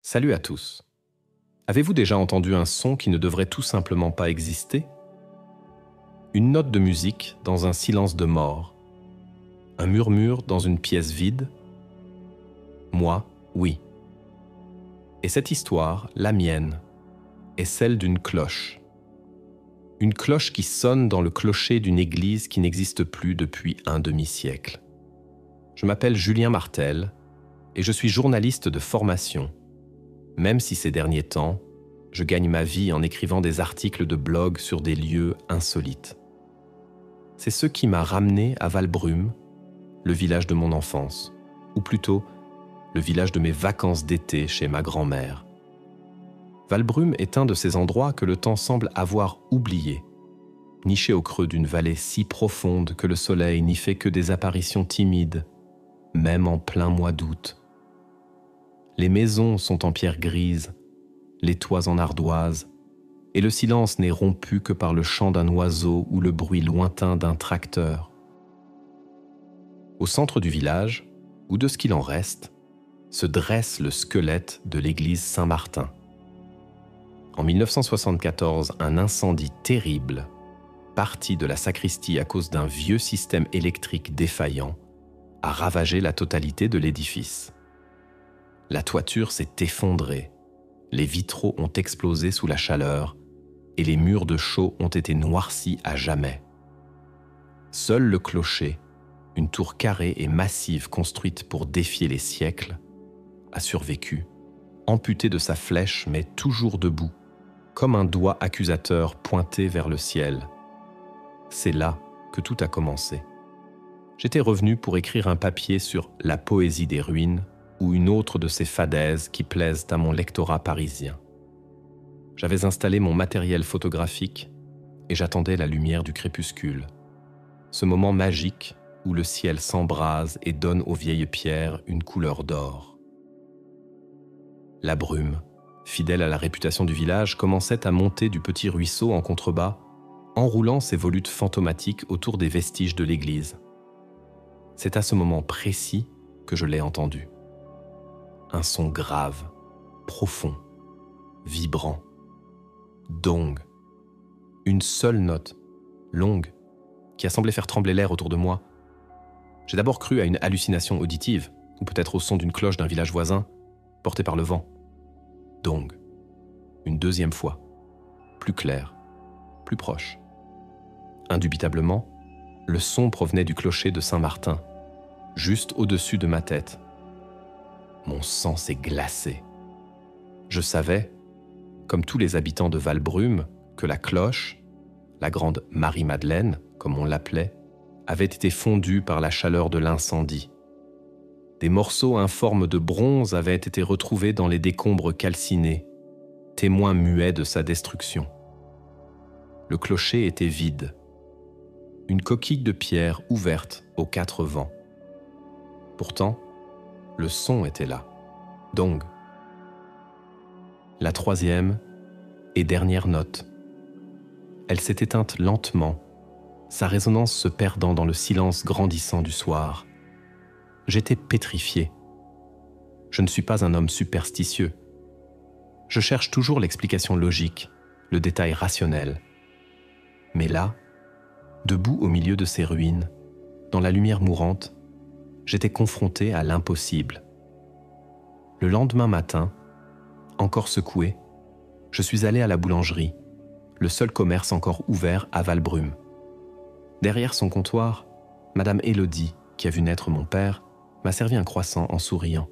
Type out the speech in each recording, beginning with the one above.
Salut à tous. Avez-vous déjà entendu un son qui ne devrait tout simplement pas exister? Une note de musique dans un silence de mort. Un murmure dans une pièce vide? Moi, oui. Et cette histoire, la mienne, est celle d'une cloche. Une cloche qui sonne dans le clocher d'une église qui n'existe plus depuis un demi-siècle. Je m'appelle Julien Martel et je suis journaliste de formation. Même si ces derniers temps, je gagne ma vie en écrivant des articles de blog sur des lieux insolites. C'est ce qui m'a ramené à Valbrume, le village de mon enfance, ou plutôt le village de mes vacances d'été chez ma grand-mère. Valbrume est un de ces endroits que le temps semble avoir oublié, niché au creux d'une vallée si profonde que le soleil n'y fait que des apparitions timides, même en plein mois d'août. Les maisons sont en pierre grise, les toits en ardoise, et le silence n'est rompu que par le chant d'un oiseau ou le bruit lointain d'un tracteur. Au centre du village, ou de ce qu'il en reste, se dresse le squelette de l'église Saint-Martin. En 1974, un incendie terrible, parti de la sacristie à cause d'un vieux système électrique défaillant, a ravagé la totalité de l'édifice. La toiture s'est effondrée, les vitraux ont explosé sous la chaleur et les murs de chaux ont été noircis à jamais. Seul le clocher, une tour carrée et massive construite pour défier les siècles, a survécu, amputé de sa flèche mais toujours debout, comme un doigt accusateur pointé vers le ciel. C'est là que tout a commencé. J'étais revenu pour écrire un papier sur la poésie des ruines ou une autre de ces fadaises qui plaisent à mon lectorat parisien. J'avais installé mon matériel photographique et j'attendais la lumière du crépuscule, ce moment magique où le ciel s'embrase et donne aux vieilles pierres une couleur d'or. La brume, fidèle à la réputation du village, commençait à monter du petit ruisseau en contrebas, enroulant ses volutes fantomatiques autour des vestiges de l'église. C'est à ce moment précis que je l'ai entendu. Un son grave, profond, vibrant. Dong. Une seule note, longue, qui a semblé faire trembler l'air autour de moi. J'ai d'abord cru à une hallucination auditive, ou peut-être au son d'une cloche d'un village voisin, portée par le vent. Dong. Une deuxième fois, plus clair, plus proche. Indubitablement, le son provenait du clocher de Saint-Martin, juste au-dessus de ma tête. Mon sang s'est glacé. Je savais, comme tous les habitants de Valbrume, que la cloche, la grande Marie-Madeleine, comme on l'appelait, avait été fondue par la chaleur de l'incendie. Des morceaux informes de bronze avaient été retrouvés dans les décombres calcinés, témoins muets de sa destruction. Le clocher était vide, une coquille de pierre ouverte aux quatre vents. Pourtant, le son était là. Dong. La troisième et dernière note. Elle s'est éteinte lentement, sa résonance se perdant dans le silence grandissant du soir. J'étais pétrifié. Je ne suis pas un homme superstitieux. Je cherche toujours l'explication logique, le détail rationnel. Mais là, debout au milieu de ces ruines, dans la lumière mourante, j'étais confronté à l'impossible. Le lendemain matin, encore secoué, je suis allé à la boulangerie, le seul commerce encore ouvert à Valbrume. Derrière son comptoir, Madame Élodie, qui a vu naître mon père, m'a servi un croissant en souriant.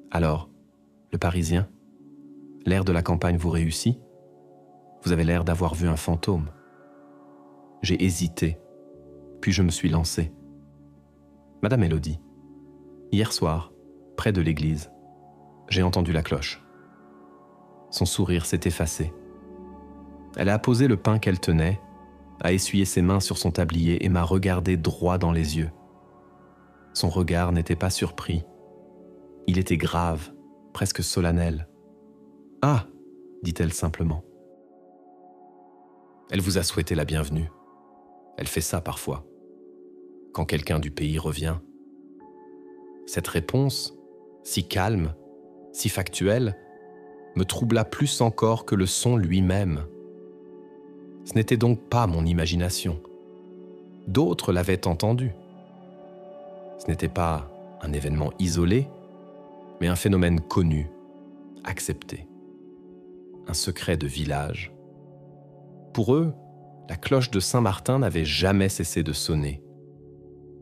Alors, le Parisien, l'air de la campagne vous réussit? Vous avez l'air d'avoir vu un fantôme. J'ai hésité, puis je me suis lancé. Madame Élodie, hier soir, près de l'église, j'ai entendu la cloche. Son sourire s'est effacé. Elle a posé le pain qu'elle tenait, a essuyé ses mains sur son tablier et m'a regardé droit dans les yeux. Son regard n'était pas surpris. Il était grave, presque solennel. « Ah !» dit-elle simplement. Elle vous a souhaité la bienvenue. Elle fait ça parfois, quand quelqu'un du pays revient. Cette réponse, si calme, si factuel, me troubla plus encore que le son lui-même. Ce n'était donc pas mon imagination. D'autres l'avaient entendu. Ce n'était pas un événement isolé, mais un phénomène connu, accepté. Un secret de village. Pour eux, la cloche de Saint-Martin n'avait jamais cessé de sonner.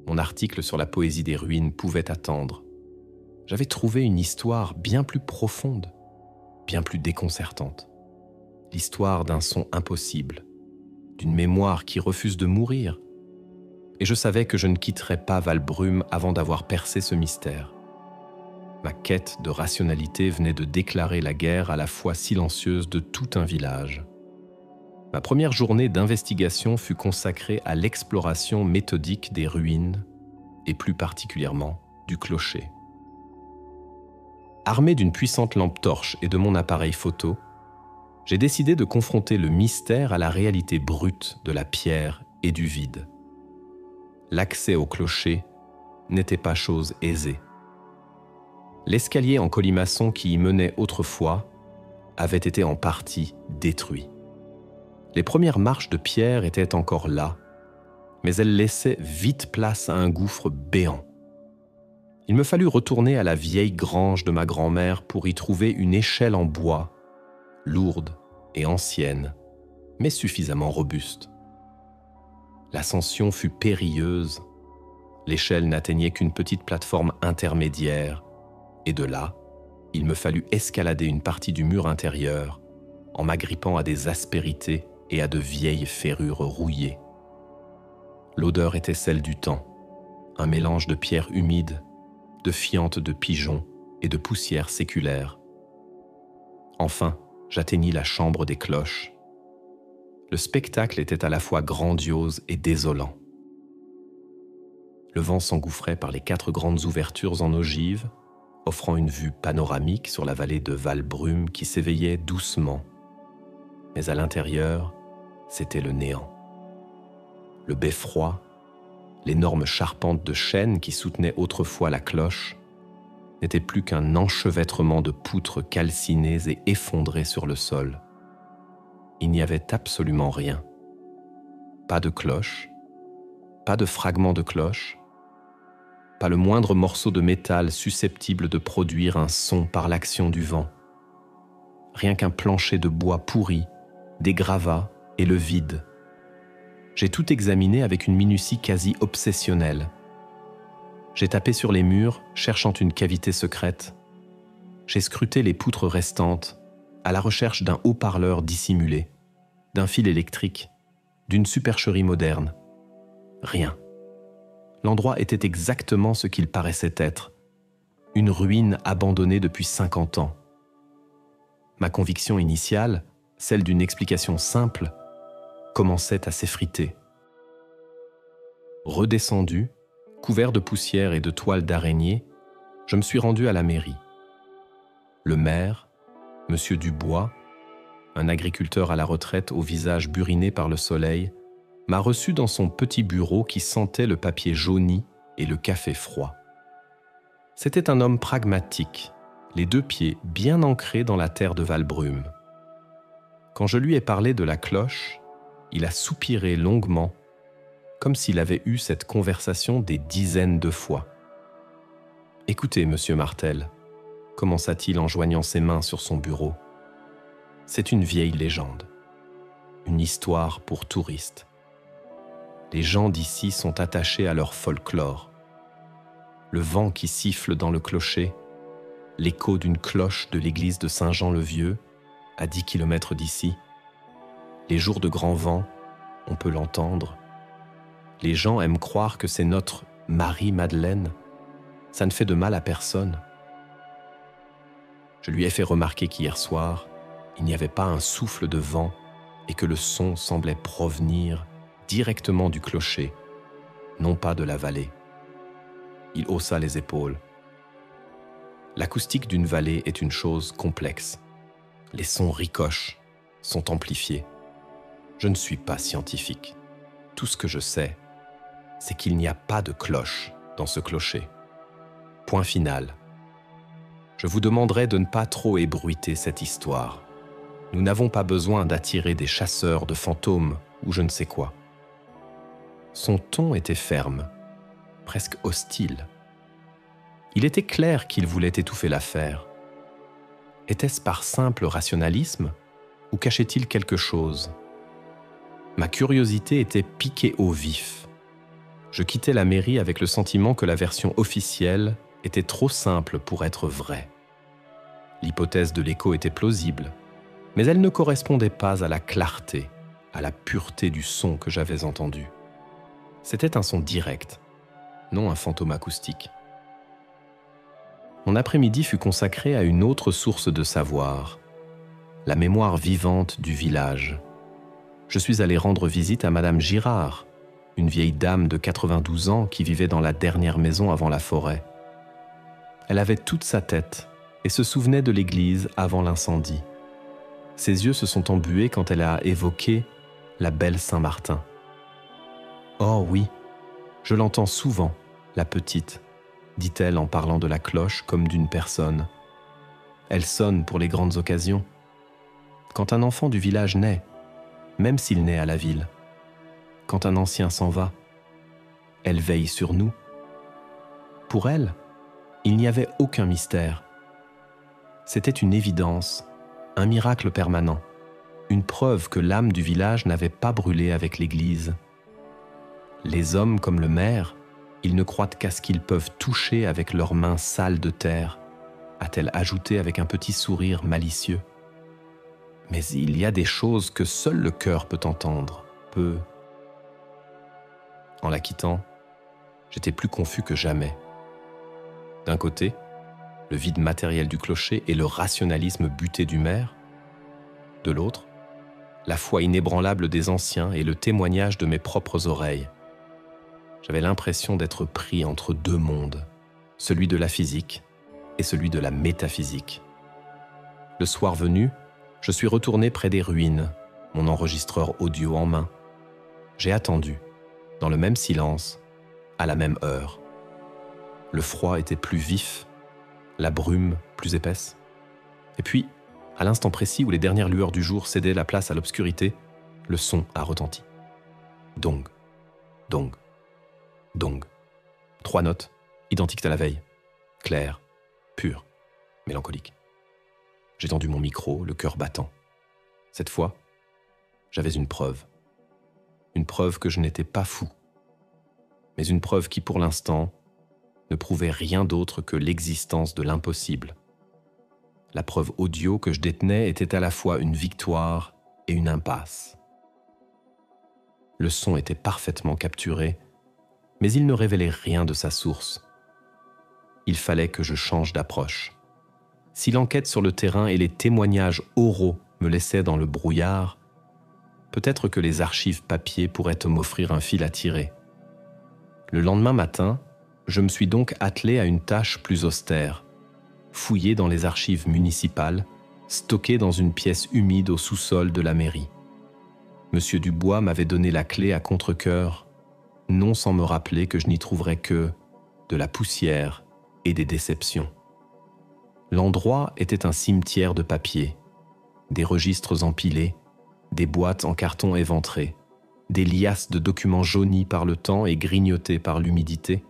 Mon article sur la poésie des ruines pouvait attendre. J'avais trouvé une histoire bien plus profonde, bien plus déconcertante. L'histoire d'un son impossible, d'une mémoire qui refuse de mourir. Et je savais que je ne quitterais pas Valbrume avant d'avoir percé ce mystère. Ma quête de rationalité venait de déclarer la guerre à la fois silencieuse de tout un village. Ma première journée d'investigation fut consacrée à l'exploration méthodique des ruines, et plus particulièrement du clocher. Armé d'une puissante lampe torche et de mon appareil photo, j'ai décidé de confronter le mystère à la réalité brute de la pierre et du vide. L'accès au clocher n'était pas chose aisée. L'escalier en colimaçon qui y menait autrefois avait été en partie détruit. Les premières marches de pierre étaient encore là, mais elles laissaient vite place à un gouffre béant. Il me fallut retourner à la vieille grange de ma grand-mère pour y trouver une échelle en bois, lourde et ancienne, mais suffisamment robuste. L'ascension fut périlleuse. L'échelle n'atteignait qu'une petite plateforme intermédiaire, et de là, il me fallut escalader une partie du mur intérieur en m'agrippant à des aspérités et à de vieilles ferrures rouillées. L'odeur était celle du temps, un mélange de pierres humides, de fientes de pigeons et de poussière séculaire. Enfin, j'atteignis la chambre des cloches. Le spectacle était à la fois grandiose et désolant. Le vent s'engouffrait par les 4 grandes ouvertures en ogive, offrant une vue panoramique sur la vallée de Valbrume qui s'éveillait doucement. Mais à l'intérieur, c'était le néant. Le beffroi, l'énorme charpente de chêne qui soutenait autrefois la cloche, n'était plus qu'un enchevêtrement de poutres calcinées et effondrées sur le sol. Il n'y avait absolument rien. Pas de cloche, pas de fragment de cloche, pas le moindre morceau de métal susceptible de produire un son par l'action du vent. Rien qu'un plancher de bois pourri, des gravats et le vide. J'ai tout examiné avec une minutie quasi obsessionnelle. J'ai tapé sur les murs, cherchant une cavité secrète. J'ai scruté les poutres restantes, à la recherche d'un haut-parleur dissimulé, d'un fil électrique, d'une supercherie moderne. Rien. L'endroit était exactement ce qu'il paraissait être, une ruine abandonnée depuis 50 ans. Ma conviction initiale, celle d'une explication simple, commençait à s'effriter. Redescendu, couvert de poussière et de toiles d'araignée, je me suis rendu à la mairie. Le maire, M. Dubois, un agriculteur à la retraite au visage buriné par le soleil, m'a reçu dans son petit bureau qui sentait le papier jauni et le café froid. C'était un homme pragmatique, les 2 pieds bien ancrés dans la terre de Valbrume. Quand je lui ai parlé de la cloche, il a soupiré longuement, comme s'il avait eu cette conversation des dizaines de fois. « Écoutez, monsieur Martel, » commença-t-il en joignant ses mains sur son bureau. « C'est une vieille légende, une histoire pour touristes. Les gens d'ici sont attachés à leur folklore. Le vent qui siffle dans le clocher, l'écho d'une cloche de l'église de Saint-Jean-le-Vieux, à 10 km d'ici. Les jours de grand vent, on peut l'entendre. Les gens aiment croire que c'est notre Marie-Madeleine. Ça ne fait de mal à personne. Je lui ai fait remarquer qu'hier soir, il n'y avait pas un souffle de vent et que le son semblait provenir directement du clocher, non pas de la vallée. Il haussa les épaules. L'acoustique d'une vallée est une chose complexe. Les sons ricochent, sont amplifiés. Je ne suis pas scientifique. Tout ce que je sais, c'est qu'il n'y a pas de cloche dans ce clocher. Point final. Je vous demanderai de ne pas trop ébruiter cette histoire. Nous n'avons pas besoin d'attirer des chasseurs de fantômes ou je ne sais quoi. » Son ton était ferme, presque hostile. Il était clair qu'il voulait étouffer l'affaire. Était-ce par simple rationalisme ou cachait-il quelque chose ? Ma curiosité était piquée au vif. Je quittais la mairie avec le sentiment que la version officielle était trop simple pour être vraie. L'hypothèse de l'écho était plausible, mais elle ne correspondait pas à la clarté, à la pureté du son que j'avais entendu. C'était un son direct, non un fantôme acoustique. Mon après-midi fut consacré à une autre source de savoir, la mémoire vivante du village. Je suis allé rendre visite à Madame Girard, une vieille dame de 92 ans qui vivait dans la dernière maison avant la forêt. Elle avait toute sa tête et se souvenait de l'église avant l'incendie. Ses yeux se sont embués quand elle a évoqué la belle Saint-Martin. « Oh oui, je l'entends souvent, la petite », dit-elle en parlant de la cloche comme d'une personne. Elle sonne pour les grandes occasions. Quand un enfant du village naît, même s'il naît à la ville, quand un ancien s'en va, elle veille sur nous. Pour elle, il n'y avait aucun mystère. C'était une évidence, un miracle permanent, une preuve que l'âme du village n'avait pas brûlé avec l'Église. Les hommes comme le maire, ils ne croient qu'à ce qu'ils peuvent toucher avec leurs mains sales de terre, a-t-elle ajouté avec un petit sourire malicieux. Mais il y a des choses que seul le cœur peut entendre, peut. En la quittant, j'étais plus confus que jamais. D'un côté, le vide matériel du clocher et le rationalisme buté du maire. De l'autre, la foi inébranlable des anciens et le témoignage de mes propres oreilles. J'avais l'impression d'être pris entre deux mondes, celui de la physique et celui de la métaphysique. Le soir venu, je suis retourné près des ruines, mon enregistreur audio en main. J'ai attendu, dans le même silence, à la même heure. Le froid était plus vif, la brume plus épaisse. Et puis, à l'instant précis où les dernières lueurs du jour cédaient la place à l'obscurité, le son a retenti. Dong, dong, dong. 3 notes, identiques à la veille. Claires, pures, mélancoliques. J'ai tendu mon micro, le cœur battant. Cette fois, j'avais une preuve. Une preuve que je n'étais pas fou. Mais une preuve qui, pour l'instant, ne prouvait rien d'autre que l'existence de l'impossible. La preuve audio que je détenais était à la fois une victoire et une impasse. Le son était parfaitement capturé, mais il ne révélait rien de sa source. Il fallait que je change d'approche. Si l'enquête sur le terrain et les témoignages oraux me laissaient dans le brouillard, peut-être que les archives papier pourraient m'offrir un fil à tirer. Le lendemain matin, je me suis donc attelé à une tâche plus austère, fouiller dans les archives municipales, stockées dans une pièce humide au sous-sol de la mairie. Monsieur Dubois m'avait donné la clé à contre-cœur, non sans me rappeler que je n'y trouverais que de la poussière et des déceptions. L'endroit était un cimetière de papier, des registres empilés, des boîtes en carton éventrées, des liasses de documents jaunis par le temps et grignotés par l'humidité.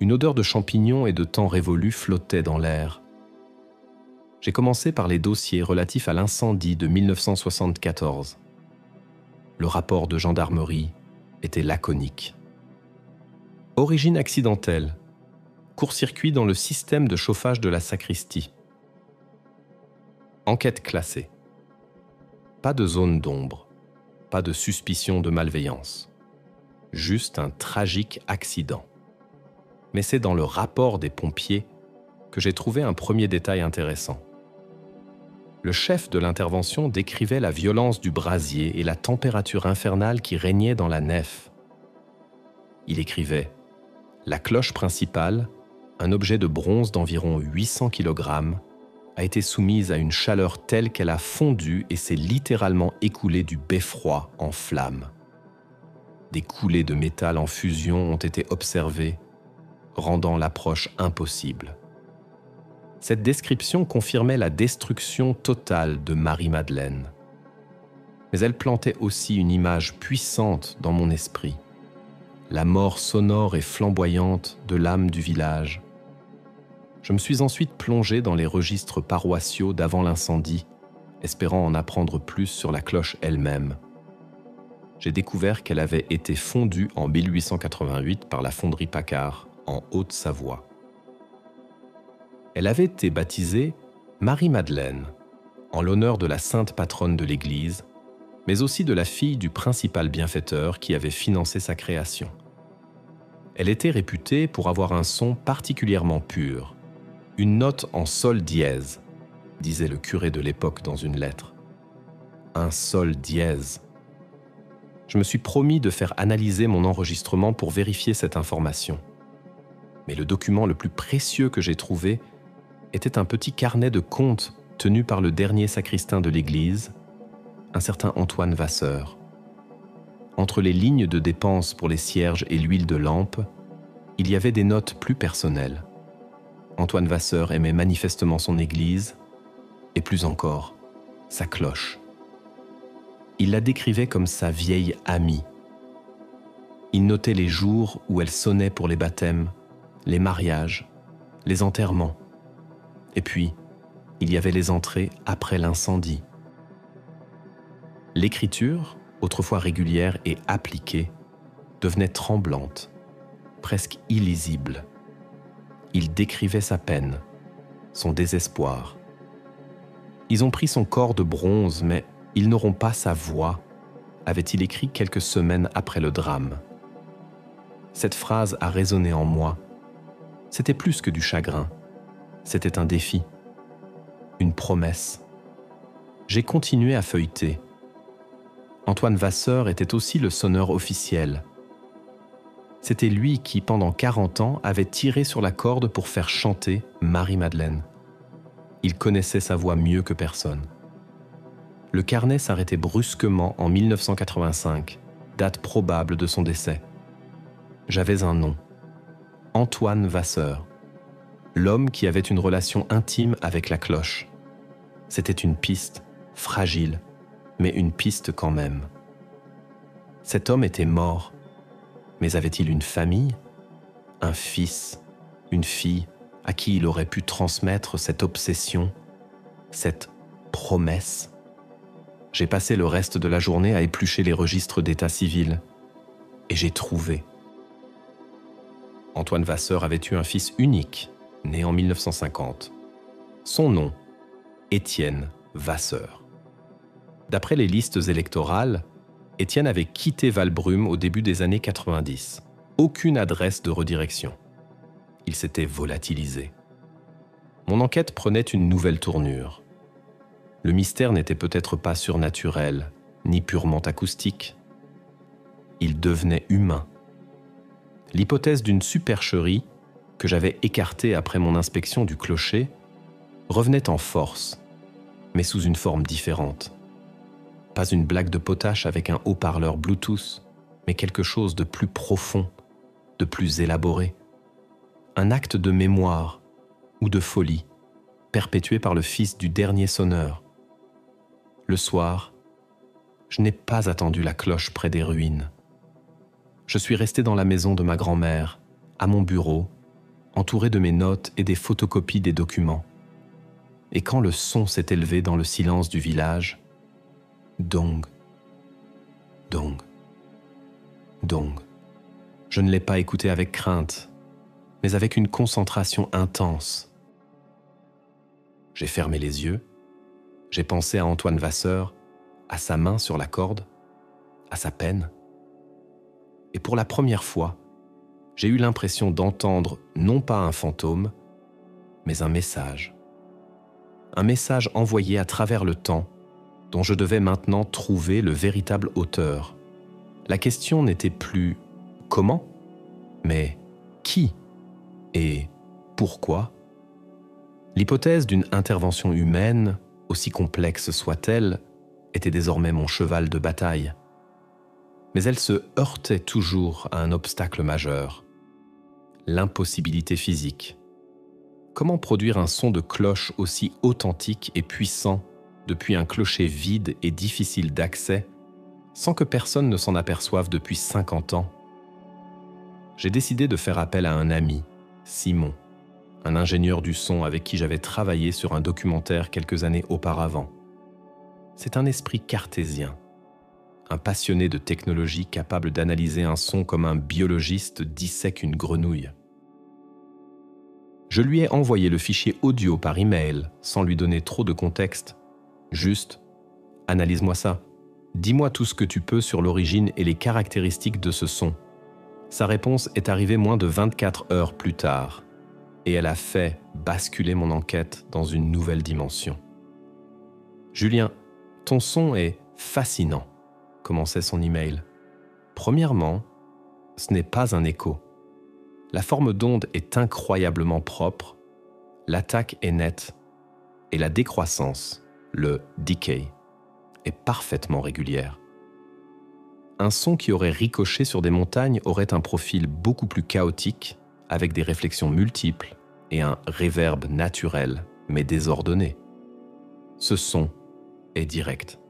Une odeur de champignons et de temps révolu flottait dans l'air. J'ai commencé par les dossiers relatifs à l'incendie de 1974. Le rapport de gendarmerie était laconique. Origine accidentelle. Court-circuit dans le système de chauffage de la sacristie. Enquête classée. Pas de zone d'ombre, pas de suspicion de malveillance. Juste un tragique accident. Mais c'est dans le rapport des pompiers que j'ai trouvé un premier détail intéressant. Le chef de l'intervention décrivait la violence du brasier et la température infernale qui régnait dans la nef. Il écrivait « La cloche principale, un objet de bronze d'environ 800 kg, a été soumise à une chaleur telle qu'elle a fondu et s'est littéralement écoulée du beffroi en flammes. Des coulées de métal en fusion ont été observées, rendant l'approche impossible. Cette description confirmait la destruction totale de Marie-Madeleine. Mais elle plantait aussi une image puissante dans mon esprit, la mort sonore et flamboyante de l'âme du village. Je me suis ensuite plongé dans les registres paroissiaux d'avant l'incendie, espérant en apprendre plus sur la cloche elle-même. J'ai découvert qu'elle avait été fondue en 1888 par la fonderie Paccard, en Haute-Savoie. Elle avait été baptisée Marie-Madeleine, en l'honneur de la sainte patronne de l'Église, mais aussi de la fille du principal bienfaiteur qui avait financé sa création. Elle était réputée pour avoir un son particulièrement pur, une note en sol dièse, disait le curé de l'époque dans une lettre. Un sol dièse. Je me suis promis de faire analyser mon enregistrement pour vérifier cette information. Mais le document le plus précieux que j'ai trouvé était un petit carnet de comptes tenu par le dernier sacristain de l'église, un certain Antoine Vasseur. Entre les lignes de dépenses pour les cierges et l'huile de lampe, il y avait des notes plus personnelles. Antoine Vasseur aimait manifestement son église, et plus encore, sa cloche. Il la décrivait comme sa vieille amie. Il notait les jours où elle sonnait pour les baptêmes, les mariages, les enterrements. Et puis, il y avait les entrées après l'incendie. L'écriture, autrefois régulière et appliquée, devenait tremblante, presque illisible. Il décrivait sa peine, son désespoir. Ils ont pris son corps de bronze, mais ils n'auront pas sa voix, avait-il écrit quelques semaines après le drame. Cette phrase a résonné en moi. C'était plus que du chagrin. C'était un défi, une promesse. J'ai continué à feuilleter. Antoine Vasseur était aussi le sonneur officiel. C'était lui qui, pendant 40 ans, avait tiré sur la corde pour faire chanter Marie-Madeleine. Il connaissait sa voix mieux que personne. Le carnet s'arrêtait brusquement en 1985, date probable de son décès. J'avais un nom, Antoine Vasseur, l'homme qui avait une relation intime avec la cloche. C'était une piste, fragile, mais une piste quand même. Cet homme était mort, mais avait-il une famille, un fils, une fille à qui il aurait pu transmettre cette obsession, cette promesse? J'ai passé le reste de la journée à éplucher les registres d'état civil, et j'ai trouvé. Antoine Vasseur avait eu un fils unique, né en 1950. Son nom, Étienne Vasseur. D'après les listes électorales, Étienne avait quitté Valbrume au début des années 90. Aucune adresse de redirection. Il s'était volatilisé. Mon enquête prenait une nouvelle tournure. Le mystère n'était peut-être pas surnaturel, ni purement acoustique. Il devenait humain. L'hypothèse d'une supercherie, que j'avais écartée après mon inspection du clocher, revenait en force, mais sous une forme différente. Pas une blague de potache avec un haut-parleur Bluetooth, mais quelque chose de plus profond, de plus élaboré. Un acte de mémoire ou de folie, perpétué par le fils du dernier sonneur. Le soir, je n'ai pas attendu la cloche près des ruines. Je suis resté dans la maison de ma grand-mère, à mon bureau, entouré de mes notes et des photocopies des documents. Et quand le son s'est élevé dans le silence du village, dong, dong, dong. Je ne l'ai pas écouté avec crainte, mais avec une concentration intense. J'ai fermé les yeux, j'ai pensé à Antoine Vasseur, à sa main sur la corde, à sa peine. Et pour la première fois, j'ai eu l'impression d'entendre non pas un fantôme, mais un message. Un message envoyé à travers le temps, dont je devais maintenant trouver le véritable auteur. La question n'était plus « comment ?», mais « qui ?» et « pourquoi ?» L'hypothèse d'une intervention humaine, aussi complexe soit-elle, était désormais mon cheval de bataille. Mais elle se heurtait toujours à un obstacle majeur, l'impossibilité physique. Comment produire un son de cloche aussi authentique et puissant depuis un clocher vide et difficile d'accès sans que personne ne s'en aperçoive depuis 50 ans? J'ai décidé de faire appel à un ami, Simon, un ingénieur du son avec qui j'avais travaillé sur un documentaire quelques années auparavant. C'est un esprit cartésien, un passionné de technologie capable d'analyser un son comme un biologiste dissèque une grenouille. Je lui ai envoyé le fichier audio par email sans lui donner trop de contexte. Juste, analyse-moi ça. Dis-moi tout ce que tu peux sur l'origine et les caractéristiques de ce son. Sa réponse est arrivée moins de 24 heures plus tard, et elle a fait basculer mon enquête dans une nouvelle dimension. Julien, ton son est fascinant, commençait son email. Premièrement, ce n'est pas un écho. La forme d'onde est incroyablement propre, l'attaque est nette, et la décroissance, le decay, est parfaitement régulière. Un son qui aurait ricoché sur des montagnes aurait un profil beaucoup plus chaotique, avec des réflexions multiples et un réverb naturel, mais désordonné. Ce son est direct.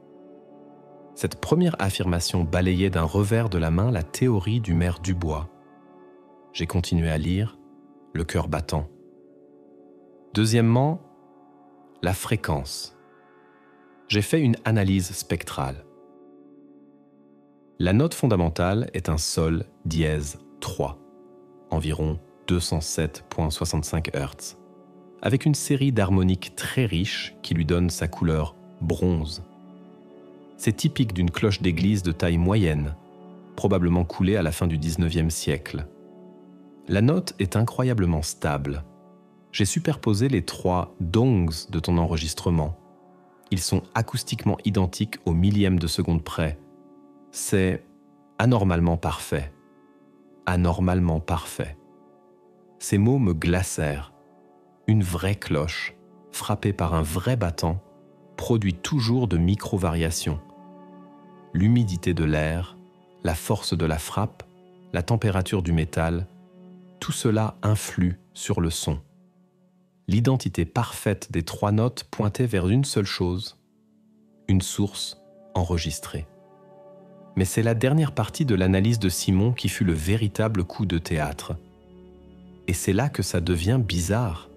Cette première affirmation balayait d'un revers de la main la théorie du maire Dubois. J'ai continué à lire, le cœur battant. Deuxièmement, la fréquence. J'ai fait une analyse spectrale. La note fondamentale est un sol dièse 3, environ 207,65 Hz, avec une série d'harmoniques très riches qui lui donnent sa couleur bronze. C'est typique d'une cloche d'église de taille moyenne, probablement coulée à la fin du XIXe siècle. La note est incroyablement stable. J'ai superposé les 3 dongs de ton enregistrement. Ils sont acoustiquement identiques au millième de seconde près. C'est anormalement parfait. Anormalement parfait. Ces mots me glacèrent. Une vraie cloche, frappée par un vrai battant, produit toujours de micro-variations. L'humidité de l'air, la force de la frappe, la température du métal, tout cela influe sur le son. L'identité parfaite des 3 notes pointait vers une seule chose, une source enregistrée. Mais c'est la dernière partie de l'analyse de Simon qui fut le véritable coup de théâtre. Et c'est là que ça devient bizarre.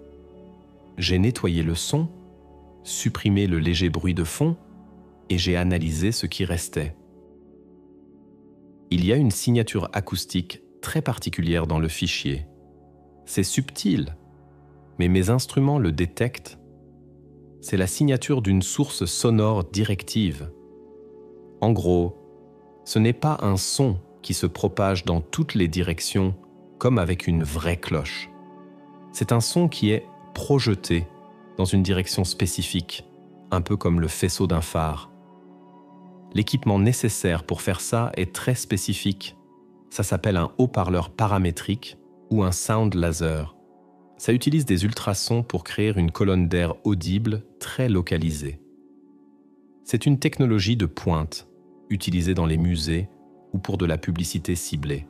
J'ai nettoyé le son, supprimé le léger bruit de fond, et j'ai analysé ce qui restait. Il y a une signature acoustique très particulière dans le fichier. C'est subtil, mais mes instruments le détectent. C'est la signature d'une source sonore directive. En gros, ce n'est pas un son qui se propage dans toutes les directions comme avec une vraie cloche. C'est un son qui est projeté dans une direction spécifique, un peu comme le faisceau d'un phare. L'équipement nécessaire pour faire ça est très spécifique. Ça s'appelle un haut-parleur paramétrique ou un sound laser. Ça utilise des ultrasons pour créer une colonne d'air audible très localisée. C'est une technologie de pointe, utilisée dans les musées ou pour de la publicité ciblée.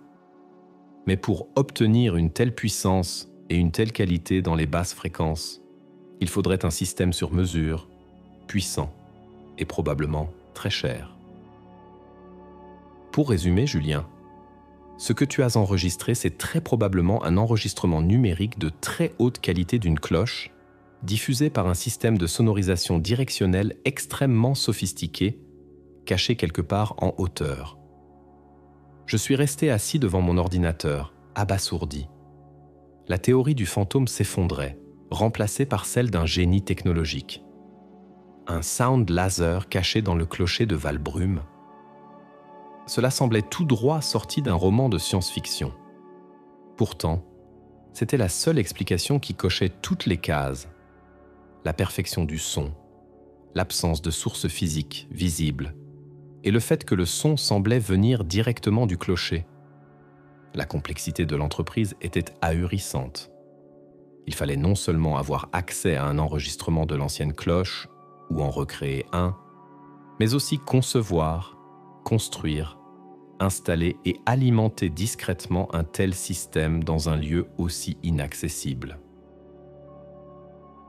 Mais pour obtenir une telle puissance et une telle qualité dans les basses fréquences, il faudrait un système sur mesure, puissant et probablement très cher. Pour résumer, Julien, ce que tu as enregistré, c'est très probablement un enregistrement numérique de très haute qualité d'une cloche, diffusée par un système de sonorisation directionnelle extrêmement sophistiqué, caché quelque part en hauteur. Je suis resté assis devant mon ordinateur, abasourdi. La théorie du fantôme s'effondrait, remplacée par celle d'un génie technologique. Un sound laser caché dans le clocher de Valbrume. Cela semblait tout droit sorti d'un roman de science-fiction. Pourtant, c'était la seule explication qui cochait toutes les cases. La perfection du son, l'absence de source physique visible, et le fait que le son semblait venir directement du clocher. La complexité de l'entreprise était ahurissante. Il fallait non seulement avoir accès à un enregistrement de l'ancienne cloche, ou en recréer un, mais aussi concevoir, construire, installer et alimenter discrètement un tel système dans un lieu aussi inaccessible.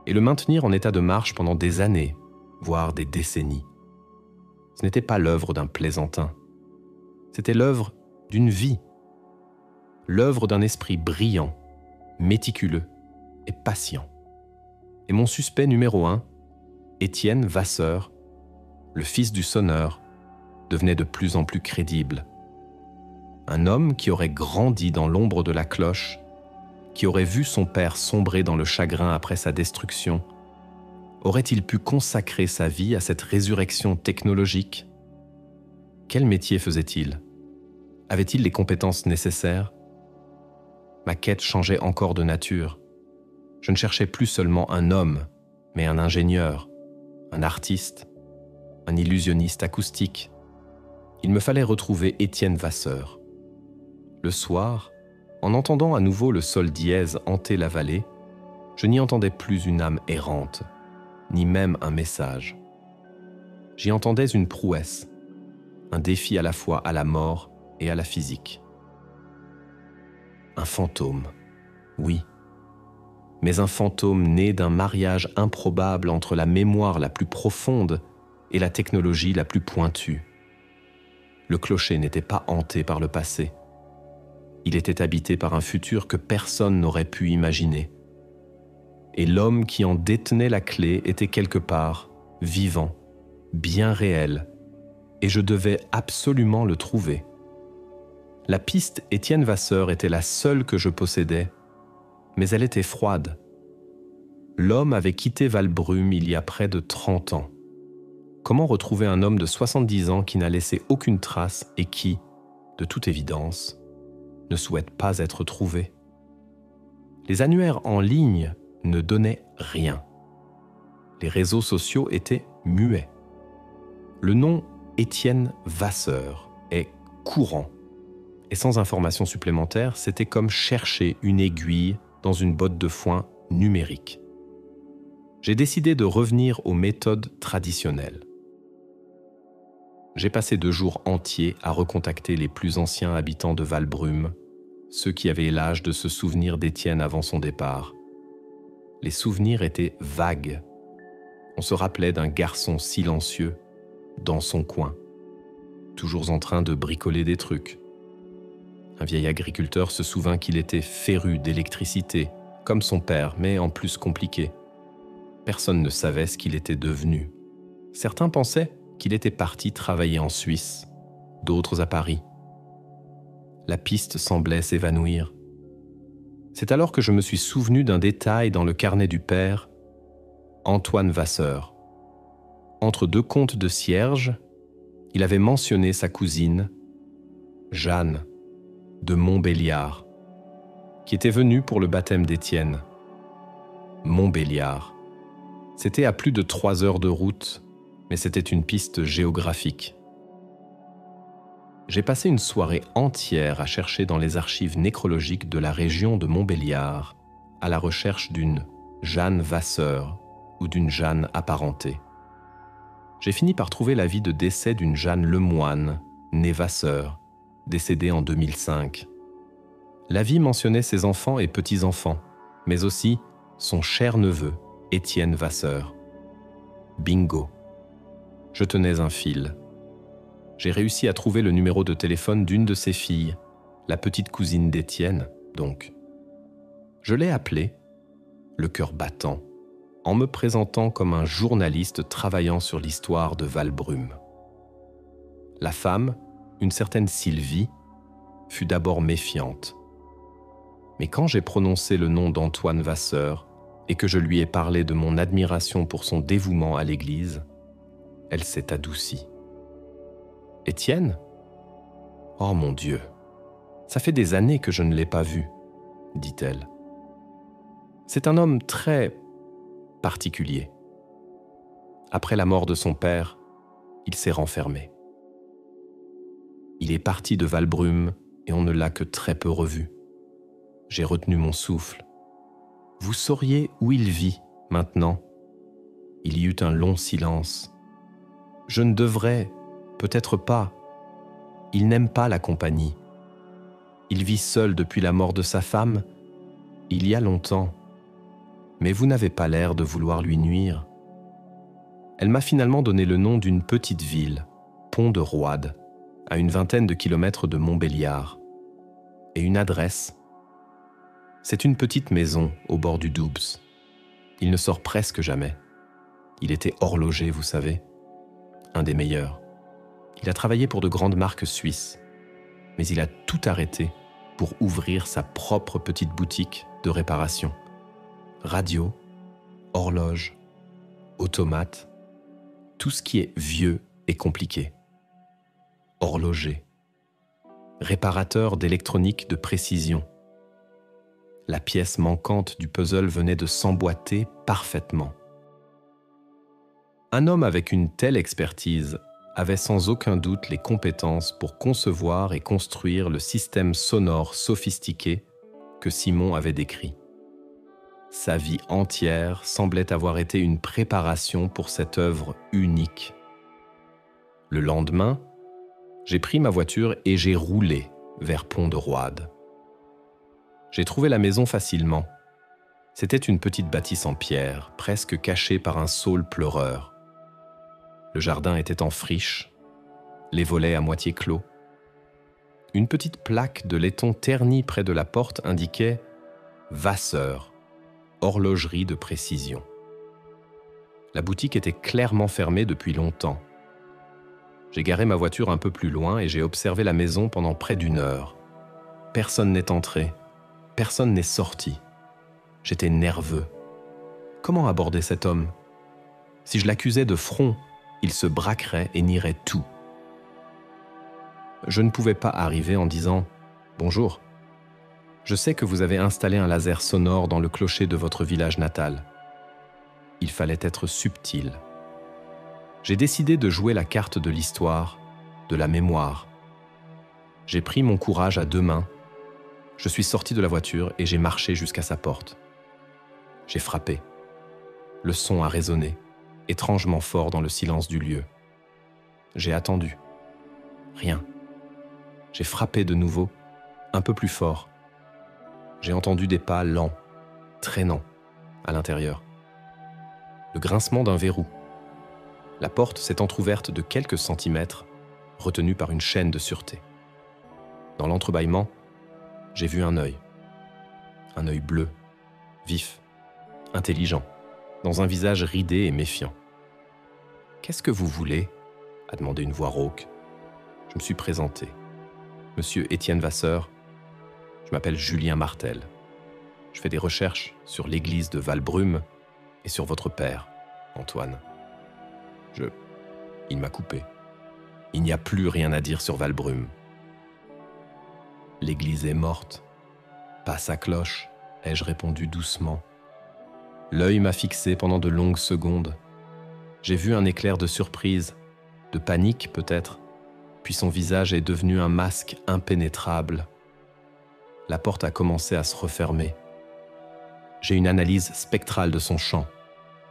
et le maintenir en état de marche pendant des années, voire des décennies. Ce n'était pas l'œuvre d'un plaisantin, c'était l'œuvre d'une vie, l'œuvre d'un esprit brillant, méticuleux et patient. Et mon suspect numéro 1, Étienne Vasseur, le fils du sonneur, devenait de plus en plus crédible. Un homme qui aurait grandi dans l'ombre de la cloche, qui aurait vu son père sombrer dans le chagrin après sa destruction, aurait-il pu consacrer sa vie à cette résurrection technologique? Quel métier faisait-il? Avait-il les compétences nécessaires? Ma quête changeait encore de nature. Je ne cherchais plus seulement un homme, mais un ingénieur, un artiste, un illusionniste acoustique. Il me fallait retrouver Étienne Vasseur. Le soir, en entendant à nouveau le sol dièse hanter la vallée, je n'y entendais plus une âme errante, ni même un message. J'y entendais une prouesse, un défi à la fois à la mort et à la physique. Un fantôme, oui, mais un fantôme né d'un mariage improbable entre la mémoire la plus profonde et la technologie la plus pointue. Le clocher n'était pas hanté par le passé. Il était habité par un futur que personne n'aurait pu imaginer. Et l'homme qui en détenait la clé était quelque part, vivant, bien réel, et je devais absolument le trouver. La piste Étienne Vasseur était la seule que je possédais, mais elle était froide. L'homme avait quitté Valbrume il y a près de 30 ans. Comment retrouver un homme de 70 ans qui n'a laissé aucune trace et qui, de toute évidence, ne souhaite pas être trouvé? Les annuaires en ligne ne donnaient rien. Les réseaux sociaux étaient muets. Le nom Étienne Vasseur est courant. Et sans information supplémentaire, c'était comme chercher une aiguille dans une botte de foin numérique. J'ai décidé de revenir aux méthodes traditionnelles. J'ai passé 2 jours entiers à recontacter les plus anciens habitants de Valbrume, ceux qui avaient l'âge de se souvenir d'Étienne avant son départ. Les souvenirs étaient vagues. On se rappelait d'un garçon silencieux, dans son coin, toujours en train de bricoler des trucs. Un vieil agriculteur se souvint qu'il était féru d'électricité, comme son père, mais en plus compliqué. Personne ne savait ce qu'il était devenu. Certains pensaient qu'il était parti travailler en Suisse, d'autres à Paris. La piste semblait s'évanouir. C'est alors que je me suis souvenu d'un détail dans le carnet du père, Antoine Vasseur. Entre 2 comptes de cierge, il avait mentionné sa cousine, Jeanne, de Montbéliard, qui était venue pour le baptême d'Étienne. Montbéliard. C'était à plus de 3 heures de route, mais c'était une piste géographique. J'ai passé une soirée entière à chercher dans les archives nécrologiques de la région de Montbéliard, à la recherche d'une Jeanne Vasseur ou d'une Jeanne apparentée. J'ai fini par trouver l'avis de décès d'une Jeanne Lemoine, née Vasseur, décédée en 2005. L'avis mentionnait ses enfants et petits-enfants, mais aussi son cher neveu, Étienne Vasseur. Bingo. Je tenais un fil. J'ai réussi à trouver le numéro de téléphone d'une de ses filles, la petite cousine d'Étienne, donc. Je l'ai appelée, le cœur battant, en me présentant comme un journaliste travaillant sur l'histoire de Valbrume. La femme, une certaine Sylvie, fut d'abord méfiante. Mais quand j'ai prononcé le nom d'Antoine Vasseur et que je lui ai parlé de mon admiration pour son dévouement à l'Église, elle s'est adoucie. « Étienne ? Oh mon Dieu, ça fait des années que je ne l'ai pas vu, » dit-elle. C'est un homme très particulier. Après la mort de son père, il s'est renfermé. Il est parti de Valbrume et on ne l'a que très peu revu. J'ai retenu mon souffle. Vous sauriez où il vit maintenant ? Il y eut un long silence. Je ne devrais, peut-être pas. Il n'aime pas la compagnie. Il vit seul depuis la mort de sa femme, il y a longtemps. mais vous n'avez pas l'air de vouloir lui nuire. » Elle m'a finalement donné le nom d'une petite ville, Pont-de-Roide, à une vingtaine de kilomètres de Montbéliard, et une adresse. C'est une petite maison au bord du Doubs. Il ne sort presque jamais. Il était horloger, vous savez, un des meilleurs. Il a travaillé pour de grandes marques suisses, mais il a tout arrêté pour ouvrir sa propre petite boutique de réparation. Radio, horloge, automate, tout ce qui est vieux et compliqué. Horloger, réparateur d'électronique de précision. La pièce manquante du puzzle venait de s'emboîter parfaitement. Un homme avec une telle expertise avait sans aucun doute les compétences pour concevoir et construire le système sonore sophistiqué que Simon avait décrit. Sa vie entière semblait avoir été une préparation pour cette œuvre unique. Le lendemain, j'ai pris ma voiture et j'ai roulé vers Pont-de-Roide. J'ai trouvé la maison facilement. C'était une petite bâtisse en pierre, presque cachée par un saule pleureur. Le jardin était en friche, les volets à moitié clos. Une petite plaque de laiton ternie près de la porte indiquait « Vasseur ». Horlogerie de précision. La boutique était clairement fermée depuis longtemps. J'ai garé ma voiture un peu plus loin et j'ai observé la maison pendant près d'1 heure. Personne n'est entré, personne n'est sorti. J'étais nerveux. Comment aborder cet homme ? Si je l'accusais de front, il se braquerait et nierait tout. Je ne pouvais pas arriver en disant « Bonjour ». Je sais que vous avez installé un laser sonore dans le clocher de votre village natal. Il fallait être subtil. J'ai décidé de jouer la carte de l'histoire, de la mémoire. J'ai pris mon courage à 2 mains. Je suis sorti de la voiture et j'ai marché jusqu'à sa porte. J'ai frappé. Le son a résonné, étrangement fort dans le silence du lieu. J'ai attendu. Rien. J'ai frappé de nouveau, un peu plus fort. J'ai entendu des pas lents, traînants, à l'intérieur. Le grincement d'un verrou. La porte s'est entr'ouverte de quelques centimètres, retenue par une chaîne de sûreté. Dans l'entrebâillement, j'ai vu un œil bleu, vif, intelligent, dans un visage ridé et méfiant. « Qu'est-ce que vous voulez ?» a demandé une voix rauque. Je me suis présenté. « Monsieur Étienne Vasseur, je m'appelle Julien Martel. Je fais des recherches sur l'église de Valbrume et sur votre père, Antoine. » Il m'a coupé. Il n'y a plus rien à dire sur Valbrume. « L'église est morte. Pas sa cloche, » ai-je répondu doucement. L'œil m'a fixé pendant de longues secondes. J'ai vu un éclair de surprise, de panique peut-être, puis son visage est devenu un masque impénétrable. La porte a commencé à se refermer. J'ai une analyse spectrale de son chant,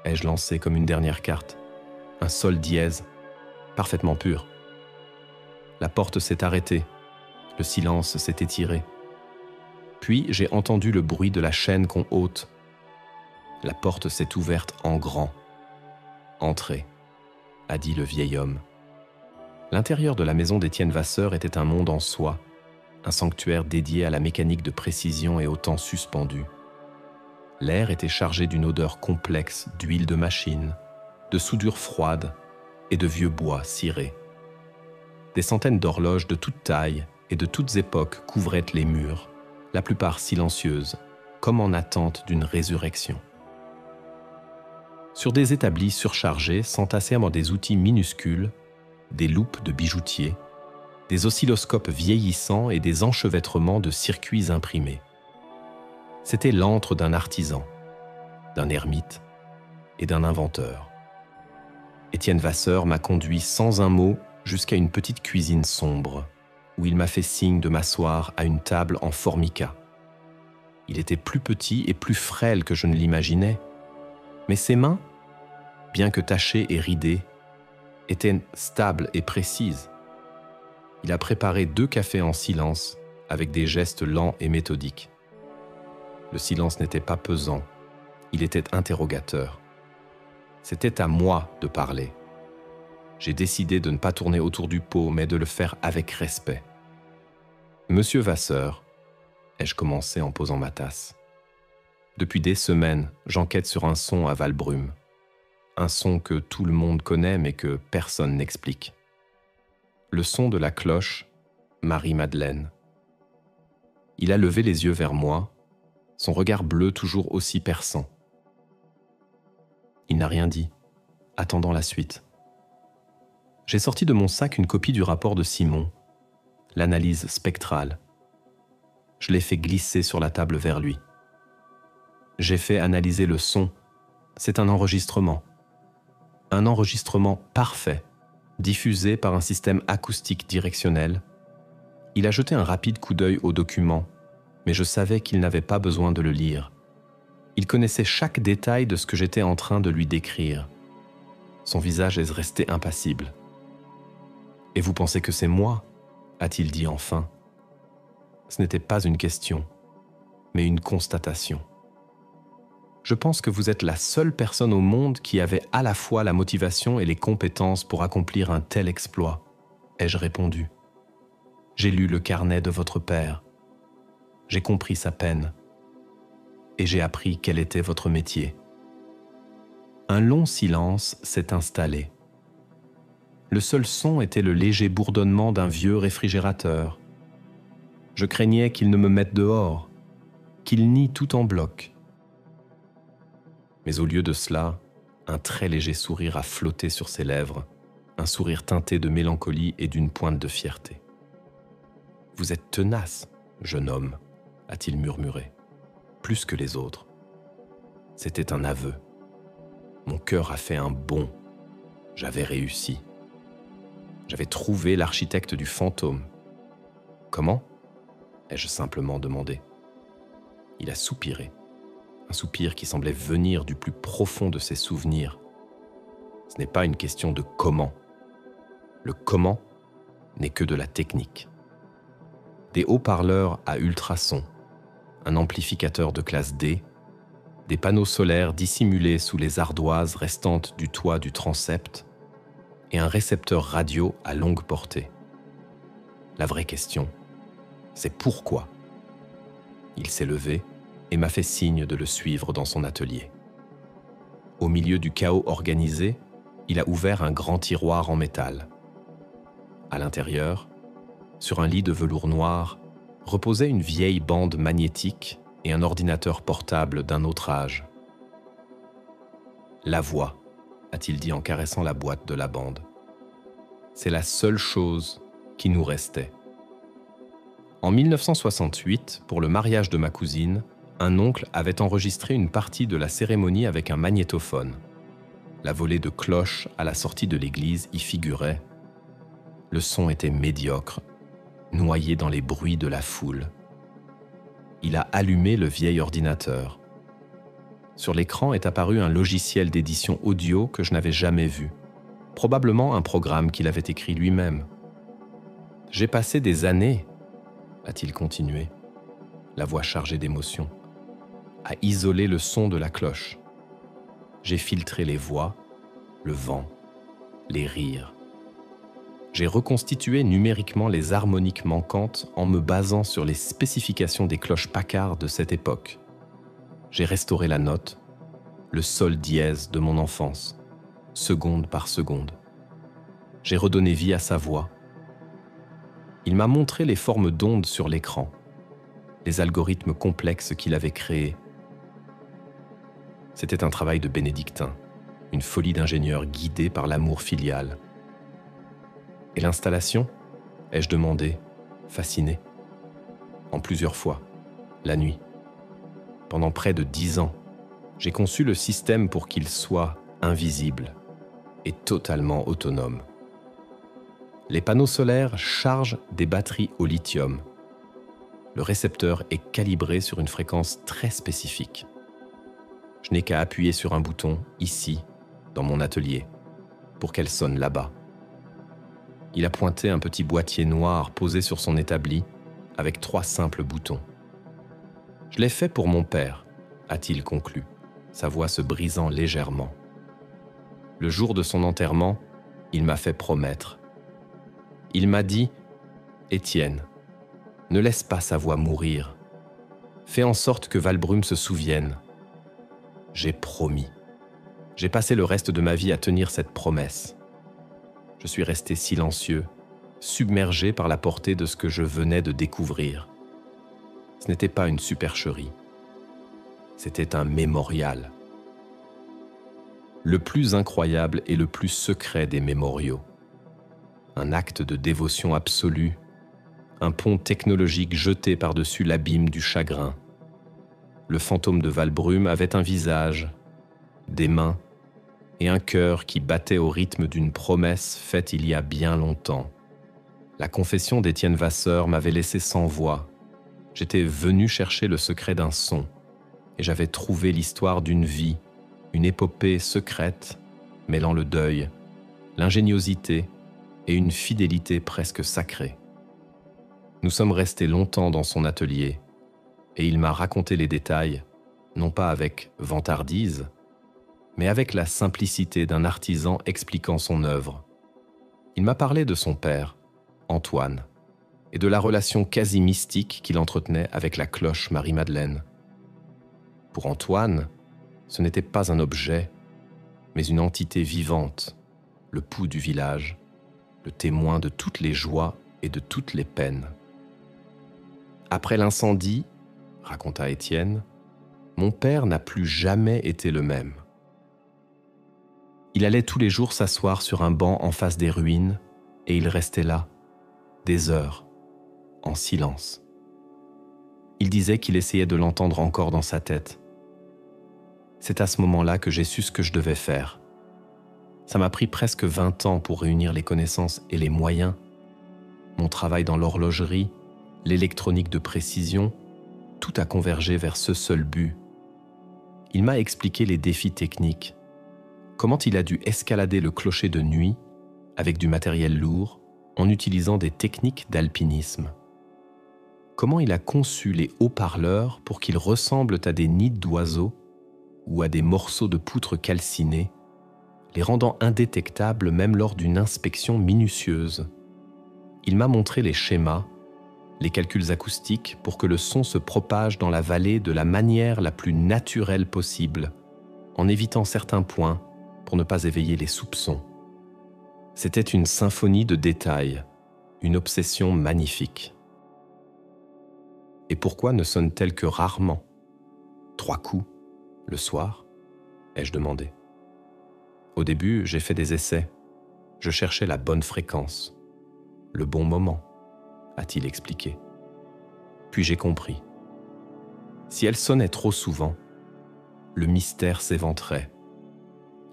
ai-je lancé comme une dernière carte. Un sol dièse, parfaitement pur. La porte s'est arrêtée, le silence s'est étiré. Puis j'ai entendu le bruit de la chaîne qu'on ôte. La porte s'est ouverte en grand. « Entrez », a dit le vieil homme. L'intérieur de la maison d'Étienne Vasseur était un monde en soi, un sanctuaire dédié à la mécanique de précision et au temps suspendu. L'air était chargé d'une odeur complexe d'huile de machine, de soudure froide et de vieux bois cirés. Des centaines d'horloges de toutes tailles et de toutes époques couvraient les murs, la plupart silencieuses, comme en attente d'une résurrection. Sur des établis surchargés s'entassaient des outils minuscules, des loupes de bijoutiers, des oscilloscopes vieillissants et des enchevêtrements de circuits imprimés. C'était l'antre d'un artisan, d'un ermite et d'un inventeur. Étienne Vasseur m'a conduit sans un mot jusqu'à une petite cuisine sombre, où il m'a fait signe de m'asseoir à une table en formica. Il était plus petit et plus frêle que je ne l'imaginais, mais ses mains, bien que tachées et ridées, étaient stables et précises. Il a préparé 2 cafés en silence, avec des gestes lents et méthodiques. Le silence n'était pas pesant, Il était interrogateur. C'était à moi de parler. J'ai décidé de ne pas tourner autour du pot, mais de le faire avec respect. « Monsieur Vasseur », ai-je commencé en posant ma tasse. Depuis des semaines, j'enquête sur un son à Valbrume. Un son que tout le monde connaît mais que personne n'explique. Le son de la cloche Marie-Madeleine. Il a levé les yeux vers moi, son regard bleu toujours aussi perçant. Il n'a rien dit, attendant la suite. J'ai sorti de mon sac une copie du rapport de Simon, l'analyse spectrale. Je l'ai fait glisser sur la table vers lui. J'ai fait analyser le son. C'est un enregistrement. Un enregistrement parfait, diffusé par un système acoustique directionnel. Il a jeté un rapide coup d'œil au document, mais je savais qu'il n'avait pas besoin de le lire. Il connaissait chaque détail de ce que j'étais en train de lui décrire. Son visage est resté impassible. « Et vous pensez que c'est moi ?» a-t-il dit enfin. Ce n'était pas une question, mais une constatation. Je pense que vous êtes la seule personne au monde qui avait à la fois la motivation et les compétences pour accomplir un tel exploit, ai-je répondu. J'ai lu le carnet de votre père. J'ai compris sa peine. Et j'ai appris quel était votre métier. Un long silence s'est installé. Le seul son était le léger bourdonnement d'un vieux réfrigérateur. Je craignais qu'il ne me mette dehors, qu'il nie tout en bloc. Mais au lieu de cela, un très léger sourire a flotté sur ses lèvres, un sourire teinté de mélancolie et d'une pointe de fierté. « Vous êtes tenace, jeune homme », a-t-il murmuré, plus que les autres. C'était un aveu. Mon cœur a fait un bond. J'avais réussi. J'avais trouvé l'architecte du fantôme. « Comment ?» ai-je simplement demandé. Il a soupiré. Un soupir qui semblait venir du plus profond de ses souvenirs. Ce n'est pas une question de comment. Le comment n'est que de la technique. Des haut-parleurs à ultrasons, un amplificateur de classe D, des panneaux solaires dissimulés sous les ardoises restantes du toit du transept et un récepteur radio à longue portée. La vraie question, c'est pourquoi. Il s'est levé et m'a fait signe de le suivre dans son atelier. Au milieu du chaos organisé, il a ouvert un grand tiroir en métal. À l'intérieur, sur un lit de velours noir, reposait une vieille bande magnétique et un ordinateur portable d'un autre âge. « La voix », a-t-il dit en caressant la boîte de la bande. « C'est la seule chose qui nous restait. » En 1968, pour le mariage de ma cousine, un oncle avait enregistré une partie de la cérémonie avec un magnétophone. La volée de cloches à la sortie de l'église y figurait. Le son était médiocre, noyé dans les bruits de la foule. Il a allumé le vieil ordinateur. Sur l'écran est apparu un logiciel d'édition audio que je n'avais jamais vu, probablement un programme qu'il avait écrit lui-même. « J'ai passé des années, » a-t-il continué, la voix chargée d'émotion, à isoler le son de la cloche. J'ai filtré les voix, le vent, les rires. J'ai reconstitué numériquement les harmoniques manquantes en me basant sur les spécifications des cloches Packard de cette époque. J'ai restauré la note, le sol dièse de mon enfance, seconde par seconde. J'ai redonné vie à sa voix. Il m'a montré les formes d'ondes sur l'écran, les algorithmes complexes qu'il avait créés. C'était un travail de bénédictin, une folie d'ingénieur guidée par l'amour filial. Et l'installation ? Ai-je demandé, fasciné. En plusieurs fois, la nuit. Pendant près de 10 ans, j'ai conçu le système pour qu'il soit invisible et totalement autonome. Les panneaux solaires chargent des batteries au lithium. Le récepteur est calibré sur une fréquence très spécifique. Je n'ai qu'à appuyer sur un bouton, ici, dans mon atelier, pour qu'elle sonne là-bas. Il a pointé un petit boîtier noir posé sur son établi, avec 3 simples boutons. « Je l'ai fait pour mon père », a-t-il conclu. sa voix se brisant légèrement. Le jour de son enterrement, il m'a fait promettre. Il m'a dit « Étienne, ne laisse pas sa voix mourir. Fais en sorte que Valbrume se souvienne. » J'ai promis. J'ai passé le reste de ma vie à tenir cette promesse. Je suis resté silencieux, submergé par la portée de ce que je venais de découvrir. Ce n'était pas une supercherie. C'était un mémorial. Le plus incroyable et le plus secret des mémoriaux. Un acte de dévotion absolue, un pont technologique jeté par-dessus l'abîme du chagrin. Le fantôme de Valbrume avait un visage, des mains et un cœur qui battait au rythme d'une promesse faite il y a bien longtemps. La confession d'Étienne Vasseur m'avait laissé sans voix. J'étais venu chercher le secret d'un son et j'avais trouvé l'histoire d'une vie, une épopée secrète mêlant le deuil, l'ingéniosité et une fidélité presque sacrée. Nous sommes restés longtemps dans son atelier et il m'a raconté les détails, non pas avec vantardise, mais avec la simplicité d'un artisan expliquant son œuvre. Il m'a parlé de son père, Antoine, et de la relation quasi mystique qu'il entretenait avec la cloche Marie-Madeleine. Pour Antoine, ce n'était pas un objet, mais une entité vivante, le pouls du village, le témoin de toutes les joies et de toutes les peines. Après l'incendie, raconta Étienne, mon père n'a plus jamais été le même. Il allait tous les jours s'asseoir sur un banc en face des ruines et il restait là, des heures, en silence. Il disait qu'il essayait de l'entendre encore dans sa tête. C'est à ce moment-là que j'ai su ce que je devais faire. Ça m'a pris presque 20 ans pour réunir les connaissances et les moyens. Mon travail dans l'horlogerie, l'électronique de précision, tout a convergé vers ce seul but. Il m'a expliqué les défis techniques, comment il a dû escalader le clocher de nuit avec du matériel lourd en utilisant des techniques d'alpinisme. Comment il a conçu les haut-parleurs pour qu'ils ressemblent à des nids d'oiseaux ou à des morceaux de poutre calcinés, les rendant indétectables même lors d'une inspection minutieuse. Il m'a montré les schémas, les calculs acoustiques pour que le son se propage dans la vallée de la manière la plus naturelle possible, en évitant certains points pour ne pas éveiller les soupçons. C'était une symphonie de détails, une obsession magnifique. Et pourquoi ne sonne-t-elle que rarement ? 3 coups, le soir ? ai-je demandé. Au début, j'ai fait des essais. Je cherchais la bonne fréquence, le bon moment, a-t-il expliqué. Puis j'ai compris. Si elle sonnait trop souvent, le mystère s'éventrait.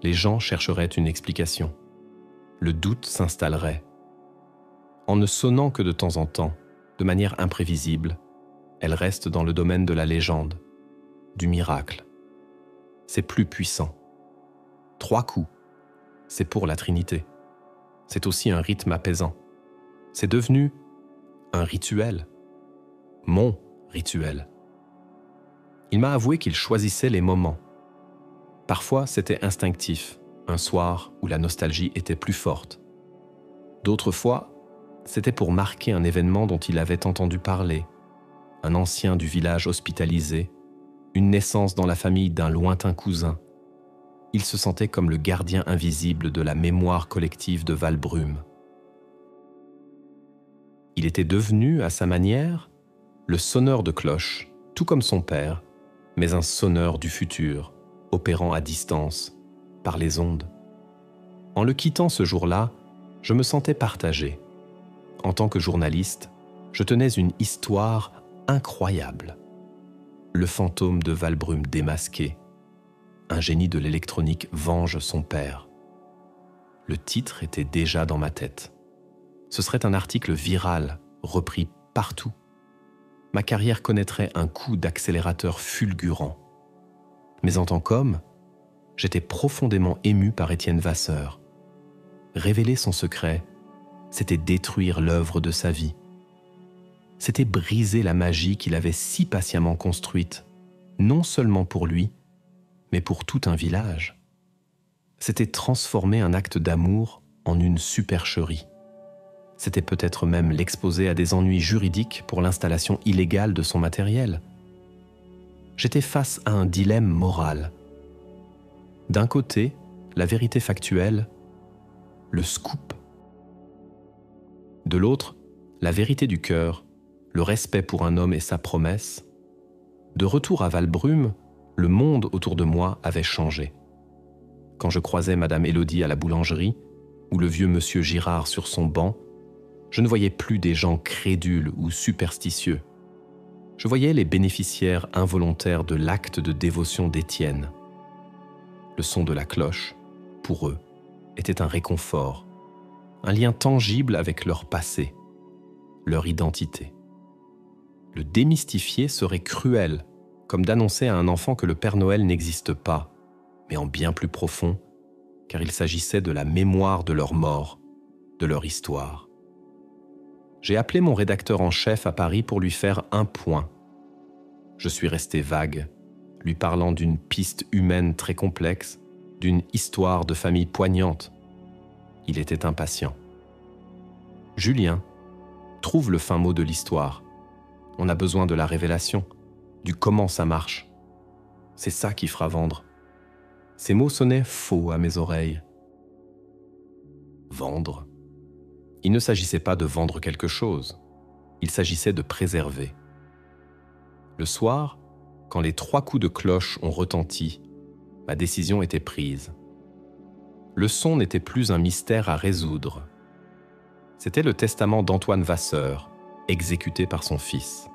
Les gens chercheraient une explication. Le doute s'installerait. En ne sonnant que de temps en temps, de manière imprévisible, elle reste dans le domaine de la légende, du miracle. C'est plus puissant. 3 coups, c'est pour la Trinité. C'est aussi un rythme apaisant. C'est devenu un rituel. Mon rituel. Il m'a avoué qu'il choisissait les moments. Parfois, c'était instinctif, un soir où la nostalgie était plus forte. D'autres fois, c'était pour marquer un événement dont il avait entendu parler, un ancien du village hospitalisé, une naissance dans la famille d'un lointain cousin. Il se sentait comme le gardien invisible de la mémoire collective de Valbrume. Il était devenu, à sa manière, le sonneur de cloches, tout comme son père, mais un sonneur du futur, opérant à distance, par les ondes. En le quittant ce jour-là, je me sentais partagé. En tant que journaliste, je tenais une histoire incroyable. Le fantôme de Valbrume démasqué. Un génie de l'électronique venge son père. Le titre était déjà dans ma tête. Ce serait un article viral, repris partout. Ma carrière connaîtrait un coup d'accélérateur fulgurant. Mais en tant qu'homme, j'étais profondément ému par Étienne Vasseur. Révéler son secret, c'était détruire l'œuvre de sa vie. C'était briser la magie qu'il avait si patiemment construite, non seulement pour lui, mais pour tout un village. C'était transformer un acte d'amour en une supercherie. C'était peut-être même l'exposer à des ennuis juridiques pour l'installation illégale de son matériel. J'étais face à un dilemme moral. D'un côté, la vérité factuelle, le scoop. De l'autre, la vérité du cœur, le respect pour un homme et sa promesse. De retour à Valbrume, le monde autour de moi avait changé. Quand je croisais Madame Élodie à la boulangerie, ou le vieux Monsieur Girard sur son banc, je ne voyais plus des gens crédules ou superstitieux. Je voyais les bénéficiaires involontaires de l'acte de dévotion d'Étienne. Le son de la cloche, pour eux, était un réconfort, un lien tangible avec leur passé, leur identité. Le démystifier serait cruel, comme d'annoncer à un enfant que le Père Noël n'existe pas, mais en bien plus profond, car il s'agissait de la mémoire de leur mort, de leur histoire. J'ai appelé mon rédacteur en chef à Paris pour lui faire un point. Je suis resté vague, lui parlant d'une piste humaine très complexe, d'une histoire de famille poignante. Il était impatient. Julien, trouve le fin mot de l'histoire. On a besoin de la révélation, du comment ça marche. C'est ça qui fera vendre. Ces mots sonnaient faux à mes oreilles. Vendre. Il ne s'agissait pas de vendre quelque chose. Il s'agissait de préserver. Le soir, quand les 3 coups de cloche ont retenti, ma décision était prise. Le son n'était plus un mystère à résoudre. C'était le testament d'Antoine Vasseur, exécuté par son fils.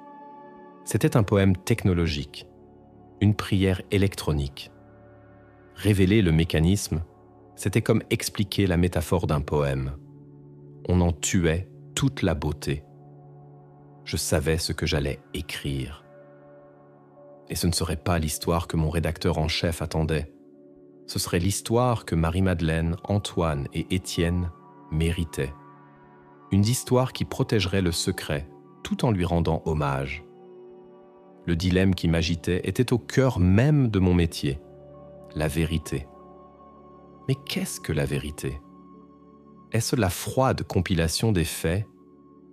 C'était un poème technologique, une prière électronique. Révéler le mécanisme, c'était comme expliquer la métaphore d'un poème. On en tuait toute la beauté. Je savais ce que j'allais écrire. Et ce ne serait pas l'histoire que mon rédacteur en chef attendait. Ce serait l'histoire que Marie-Madeleine, Antoine et Étienne méritaient. Une histoire qui protégerait le secret tout en lui rendant hommage. Le dilemme qui m'agitait était au cœur même de mon métier, la vérité. Mais qu'est-ce que la vérité ? Est-ce la froide compilation des faits,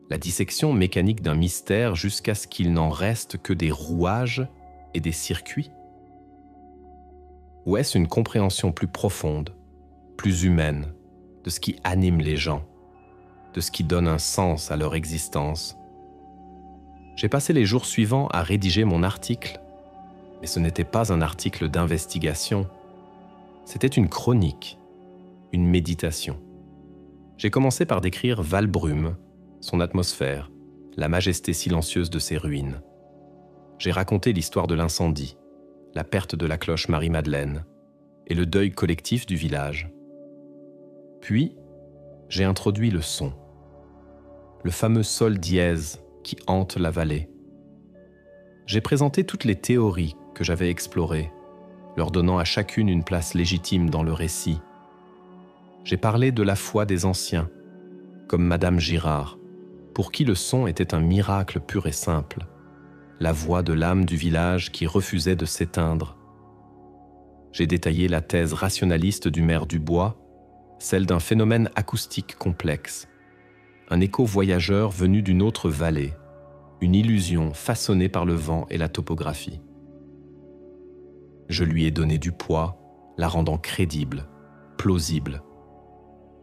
la dissection mécanique d'un mystère jusqu'à ce qu'il n'en reste que des rouages et des circuits ? Ou est-ce une compréhension plus profonde, plus humaine, de ce qui anime les gens, de ce qui donne un sens à leur existence ? J'ai passé les jours suivants à rédiger mon article, mais ce n'était pas un article d'investigation, c'était une chronique, une méditation. J'ai commencé par décrire Valbrume, son atmosphère, la majesté silencieuse de ses ruines. J'ai raconté l'histoire de l'incendie, la perte de la cloche Marie-Madeleine et le deuil collectif du village. Puis, j'ai introduit le son, le fameux sol dièse qui hante la vallée. J'ai présenté toutes les théories que j'avais explorées, leur donnant à chacune une place légitime dans le récit. J'ai parlé de la foi des anciens, comme Madame Girard, pour qui le son était un miracle pur et simple, la voix de l'âme du village qui refusait de s'éteindre. J'ai détaillé la thèse rationaliste du maire Dubois, celle d'un phénomène acoustique complexe, un écho voyageur venu d'une autre vallée, une illusion façonnée par le vent et la topographie. Je lui ai donné du poids, la rendant crédible, plausible.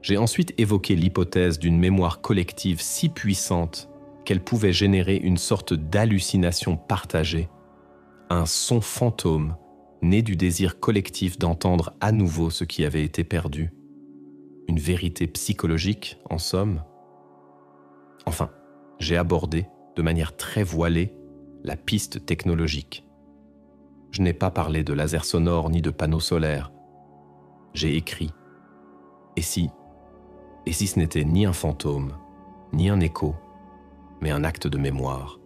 J'ai ensuite évoqué l'hypothèse d'une mémoire collective si puissante qu'elle pouvait générer une sorte d'hallucination partagée, un son fantôme né du désir collectif d'entendre à nouveau ce qui avait été perdu. Une vérité psychologique, en somme. Enfin, j'ai abordé, de manière très voilée, la piste technologique. Je n'ai pas parlé de laser sonore ni de panneaux solaires. J'ai écrit. Et si ce n'était ni un fantôme, ni un écho, mais un acte de mémoire?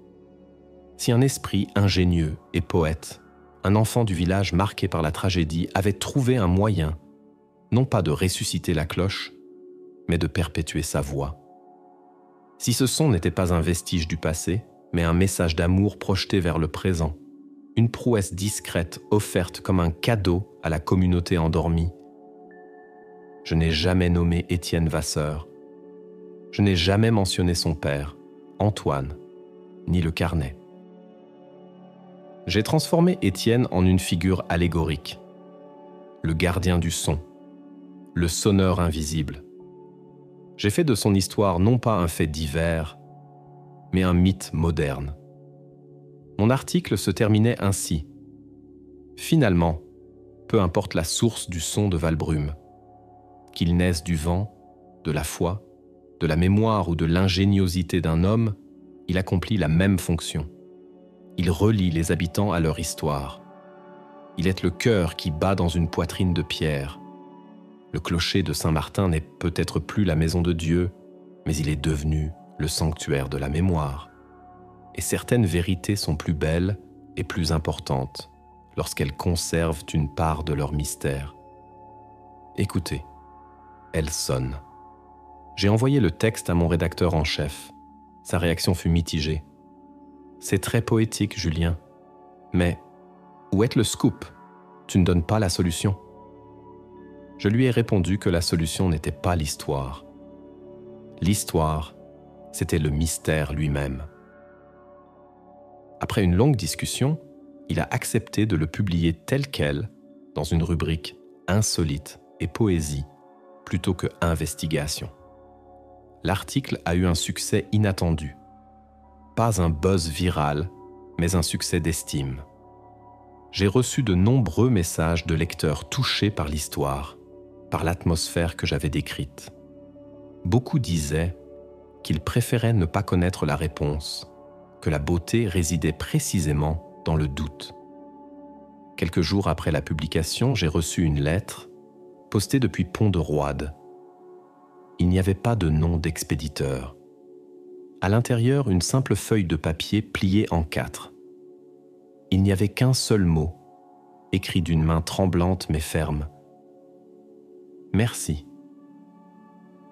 Si un esprit ingénieux et poète, un enfant du village marqué par la tragédie, avait trouvé un moyen, non pas de ressusciter la cloche, mais de perpétuer sa voix. Si ce son n'était pas un vestige du passé, mais un message d'amour projeté vers le présent, une prouesse discrète offerte comme un cadeau à la communauté endormie. Je n'ai jamais nommé Étienne Vasseur. Je n'ai jamais mentionné son père, Antoine, ni le carnet. J'ai transformé Étienne en une figure allégorique. Le gardien du son, le sonneur invisible. J'ai fait de son histoire non pas un fait divers, mais un mythe moderne. Mon article se terminait ainsi. Finalement, peu importe la source du son de Valbrume, qu'il naisse du vent, de la foi, de la mémoire ou de l'ingéniosité d'un homme, il accomplit la même fonction. Il relie les habitants à leur histoire. Il est le cœur qui bat dans une poitrine de pierre. Le clocher de Saint-Martin n'est peut-être plus la maison de Dieu, mais il est devenu le sanctuaire de la mémoire. Et certaines vérités sont plus belles et plus importantes lorsqu'elles conservent une part de leur mystère. Écoutez, elle sonne. J'ai envoyé le texte à mon rédacteur en chef. Sa réaction fut mitigée. C'est très poétique, Julien. Mais où est le scoop? Tu ne donnes pas la solution. Je lui ai répondu que la solution n'était pas l'histoire. L'histoire, c'était le mystère lui-même. Après une longue discussion, il a accepté de le publier tel quel dans une rubrique insolite et poésie plutôt que investigation. L'article a eu un succès inattendu. Pas un buzz viral, mais un succès d'estime. J'ai reçu de nombreux messages de lecteurs touchés par l'histoire, par l'atmosphère que j'avais décrite. Beaucoup disaient qu'ils préféraient ne pas connaître la réponse, que la beauté résidait précisément dans le doute. Quelques jours après la publication, j'ai reçu une lettre postée depuis Pont-de-Roide. Il n'y avait pas de nom d'expéditeur. À l'intérieur, une simple feuille de papier pliée en 4. Il n'y avait qu'un seul mot, écrit d'une main tremblante mais ferme. Merci.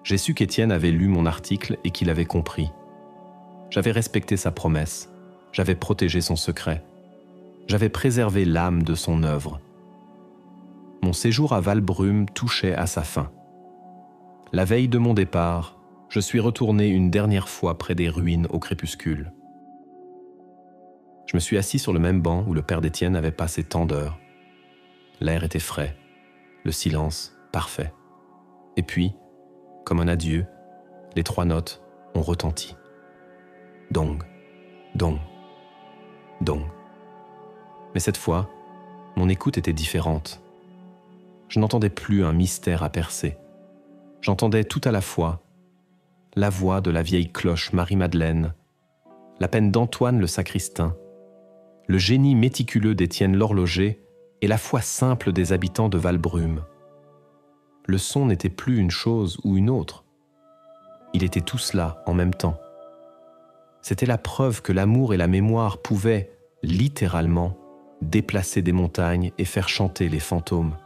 J'ai su qu'Étienne avait lu mon article et qu'il avait compris. J'avais respecté sa promesse, j'avais protégé son secret, j'avais préservé l'âme de son œuvre. Mon séjour à Valbrume touchait à sa fin. La veille de mon départ, je suis retourné une dernière fois près des ruines au crépuscule. Je me suis assis sur le même banc où le père d'Étienne avait passé tant d'heures. L'air était frais, le silence parfait. Et puis, comme un adieu, les 3 notes ont retenti. Dong, dong, dong. Mais cette fois, mon écoute était différente. Je n'entendais plus un mystère à percer. J'entendais tout à la fois la voix de la vieille cloche Marie-Madeleine, la peine d'Antoine le sacristain, le génie méticuleux d'Étienne l'horloger et la foi simple des habitants de Valbrume. Le son n'était plus une chose ou une autre. Il était tout cela en même temps. C'était la preuve que l'amour et la mémoire pouvaient, littéralement, déplacer des montagnes et faire chanter les fantômes.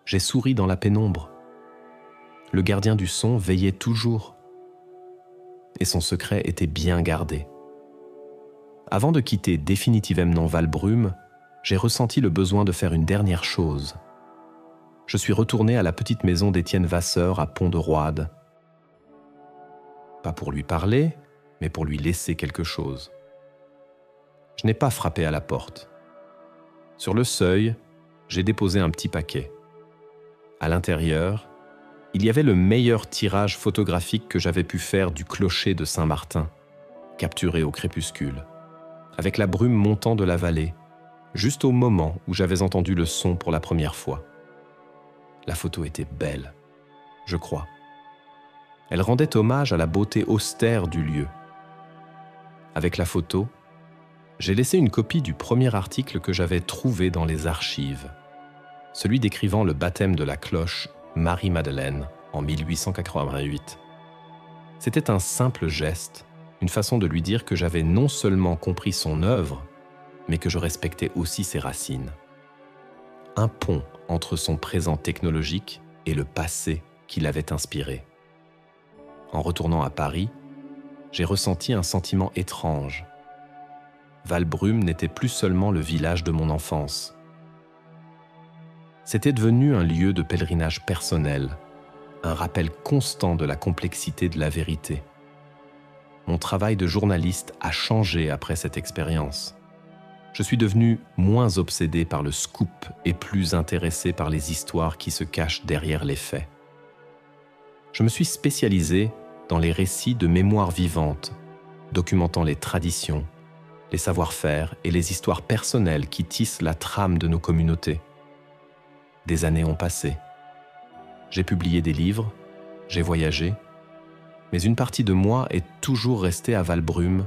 J'ai souri dans la pénombre. Le gardien du son veillait toujours. Et son secret était bien gardé. Avant de quitter définitivement Valbrume, j'ai ressenti le besoin de faire une dernière chose. Je suis retourné à la petite maison d'Étienne Vasseur à Pont-de-Roide. Pas pour lui parler, mais pour lui laisser quelque chose. Je n'ai pas frappé à la porte. Sur le seuil, j'ai déposé un petit paquet. À l'intérieur, il y avait le meilleur tirage photographique que j'avais pu faire du clocher de Saint-Martin, capturé au crépuscule, avec la brume montant de la vallée, juste au moment où j'avais entendu le son pour la première fois. La photo était belle, je crois. Elle rendait hommage à la beauté austère du lieu. Avec la photo, j'ai laissé une copie du premier article que j'avais trouvé dans les archives, celui décrivant le baptême de la cloche Marie-Madeleine en 1888. C'était un simple geste, une façon de lui dire que j'avais non seulement compris son œuvre, mais que je respectais aussi ses racines. Un pont entre son présent technologique et le passé qui l'avait inspiré. En retournant à Paris, j'ai ressenti un sentiment étrange. Valbrume n'était plus seulement le village de mon enfance. C'était devenu un lieu de pèlerinage personnel, un rappel constant de la complexité de la vérité. Mon travail de journaliste a changé après cette expérience. Je suis devenu moins obsédé par le scoop et plus intéressé par les histoires qui se cachent derrière les faits. Je me suis spécialisé dans les récits de mémoire vivante, documentant les traditions, les savoir-faire et les histoires personnelles qui tissent la trame de nos communautés. Des années ont passé. J'ai publié des livres, j'ai voyagé, mais une partie de moi est toujours restée à Valbrume,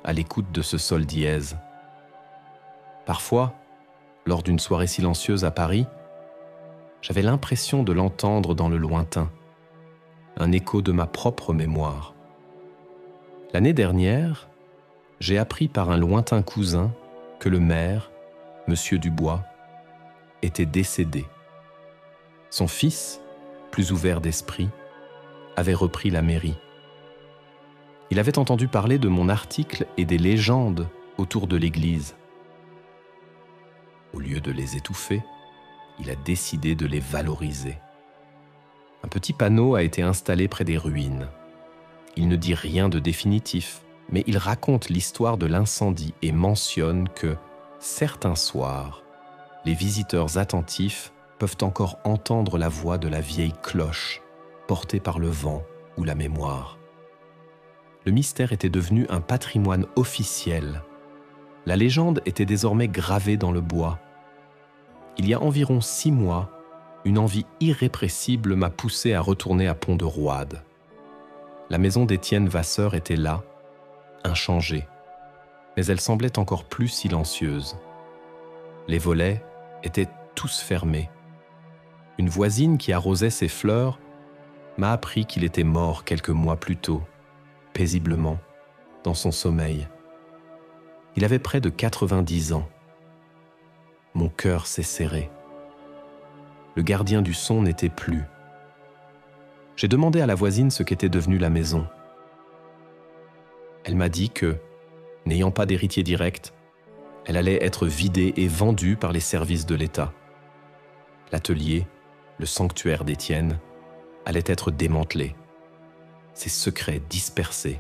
à l'écoute de ce sol dièse. Parfois, lors d'une soirée silencieuse à Paris, j'avais l'impression de l'entendre dans le lointain, un écho de ma propre mémoire. L'année dernière, j'ai appris par un lointain cousin que le maire, Monsieur Dubois, était décédé. Son fils, plus ouvert d'esprit, avait repris la mairie. Il avait entendu parler de mon article et des légendes autour de l'église. Au lieu de les étouffer, il a décidé de les valoriser. Un petit panneau a été installé près des ruines. Il ne dit rien de définitif, mais il raconte l'histoire de l'incendie et mentionne que, certains soirs, les visiteurs attentifs peuvent encore entendre la voix de la vieille cloche, portée par le vent ou la mémoire. Le mystère était devenu un patrimoine officiel. La légende était désormais gravée dans le bois. Il y a environ 6 mois, une envie irrépressible m'a poussé à retourner à Pont-de-Roide. La maison d'Étienne Vasseur était là, inchangée, mais elle semblait encore plus silencieuse. Les volets étaient tous fermés. Une voisine qui arrosait ses fleurs m'a appris qu'il était mort quelques mois plus tôt, paisiblement, dans son sommeil. Il avait près de 90 ans. Mon cœur s'est serré. Le gardien du son n'était plus. J'ai demandé à la voisine ce qu'était devenue la maison. Elle m'a dit que, n'ayant pas d'héritier direct, elle allait être vidée et vendue par les services de l'État. L'atelier, le sanctuaire d'Étienne, allait être démantelé, ses secrets dispersés.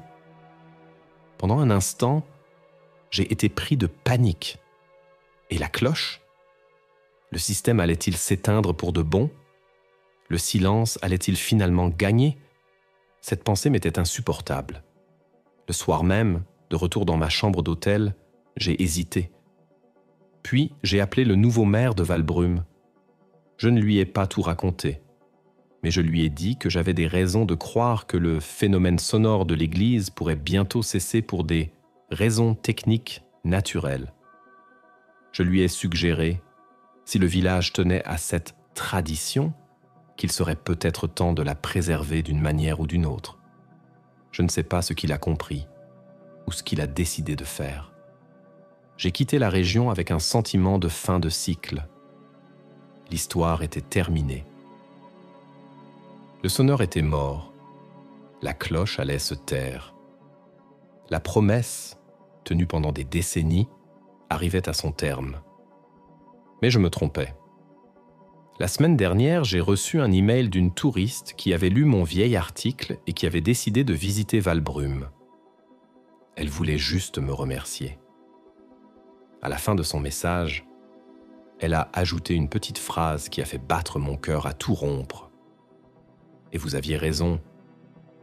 Pendant un instant, j'ai été pris de panique. Et la cloche ? Le système allait-il s'éteindre pour de bon ? Le silence allait-il finalement gagner ? Cette pensée m'était insupportable. Le soir même, de retour dans ma chambre d'hôtel, j'ai hésité. Puis, j'ai appelé le nouveau maire de Valbrume. Je ne lui ai pas tout raconté, mais je lui ai dit que j'avais des raisons de croire que le phénomène sonore de l'église pourrait bientôt cesser pour des raisons techniques naturelles. Je lui ai suggéré, si le village tenait à cette tradition, qu'il serait peut-être temps de la préserver d'une manière ou d'une autre. Je ne sais pas ce qu'il a compris ou ce qu'il a décidé de faire. J'ai quitté la région avec un sentiment de fin de cycle. L'histoire était terminée. Le sonneur était mort. La cloche allait se taire. La promesse, tenue pendant des décennies, arrivait à son terme. Mais je me trompais. La semaine dernière, j'ai reçu un email d'une touriste qui avait lu mon vieil article et qui avait décidé de visiter Valbrume. Elle voulait juste me remercier. À la fin de son message, elle a ajouté une petite phrase qui a fait battre mon cœur à tout rompre. Et vous aviez raison,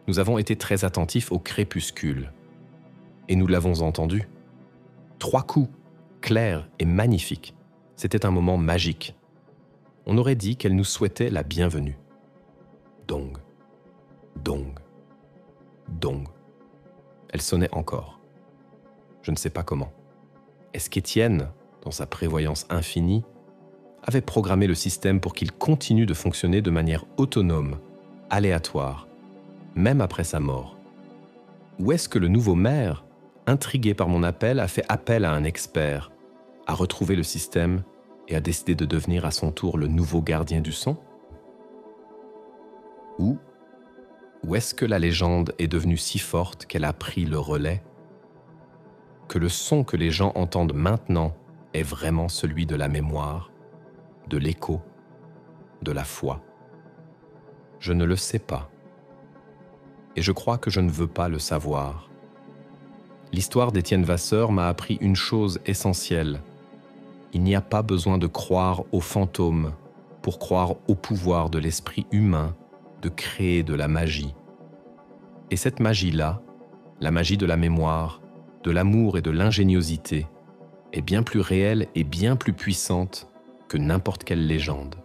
nous avons été très attentifs au crépuscule. Et nous l'avons entendu. 3 coups, clairs et magnifiques. C'était un moment magique. On aurait dit qu'elle nous souhaitait la bienvenue. Dong, dong, dong. Elle sonnait encore. Je ne sais pas comment. Est-ce qu'Étienne, dans sa prévoyance infinie, avait programmé le système pour qu'il continue de fonctionner de manière autonome, aléatoire, même après sa mort? Ou est-ce que le nouveau maire, intrigué par mon appel, a fait appel à un expert, a retrouvé le système et a décidé de devenir à son tour le nouveau gardien du son? Ou est-ce que la légende est devenue si forte qu'elle a pris le relais? que le son que les gens entendent maintenant est vraiment celui de la mémoire, de l'écho, de la foi? Je ne le sais pas. Et je crois que je ne veux pas le savoir. L'histoire d'Étienne Vasseur m'a appris une chose essentielle. Il n'y a pas besoin de croire aux fantômes pour croire au pouvoir de l'esprit humain de créer de la magie. Et cette magie-là, la magie de la mémoire, de l'amour et de l'ingéniosité, est bien plus réelle et bien plus puissante que n'importe quelle légende.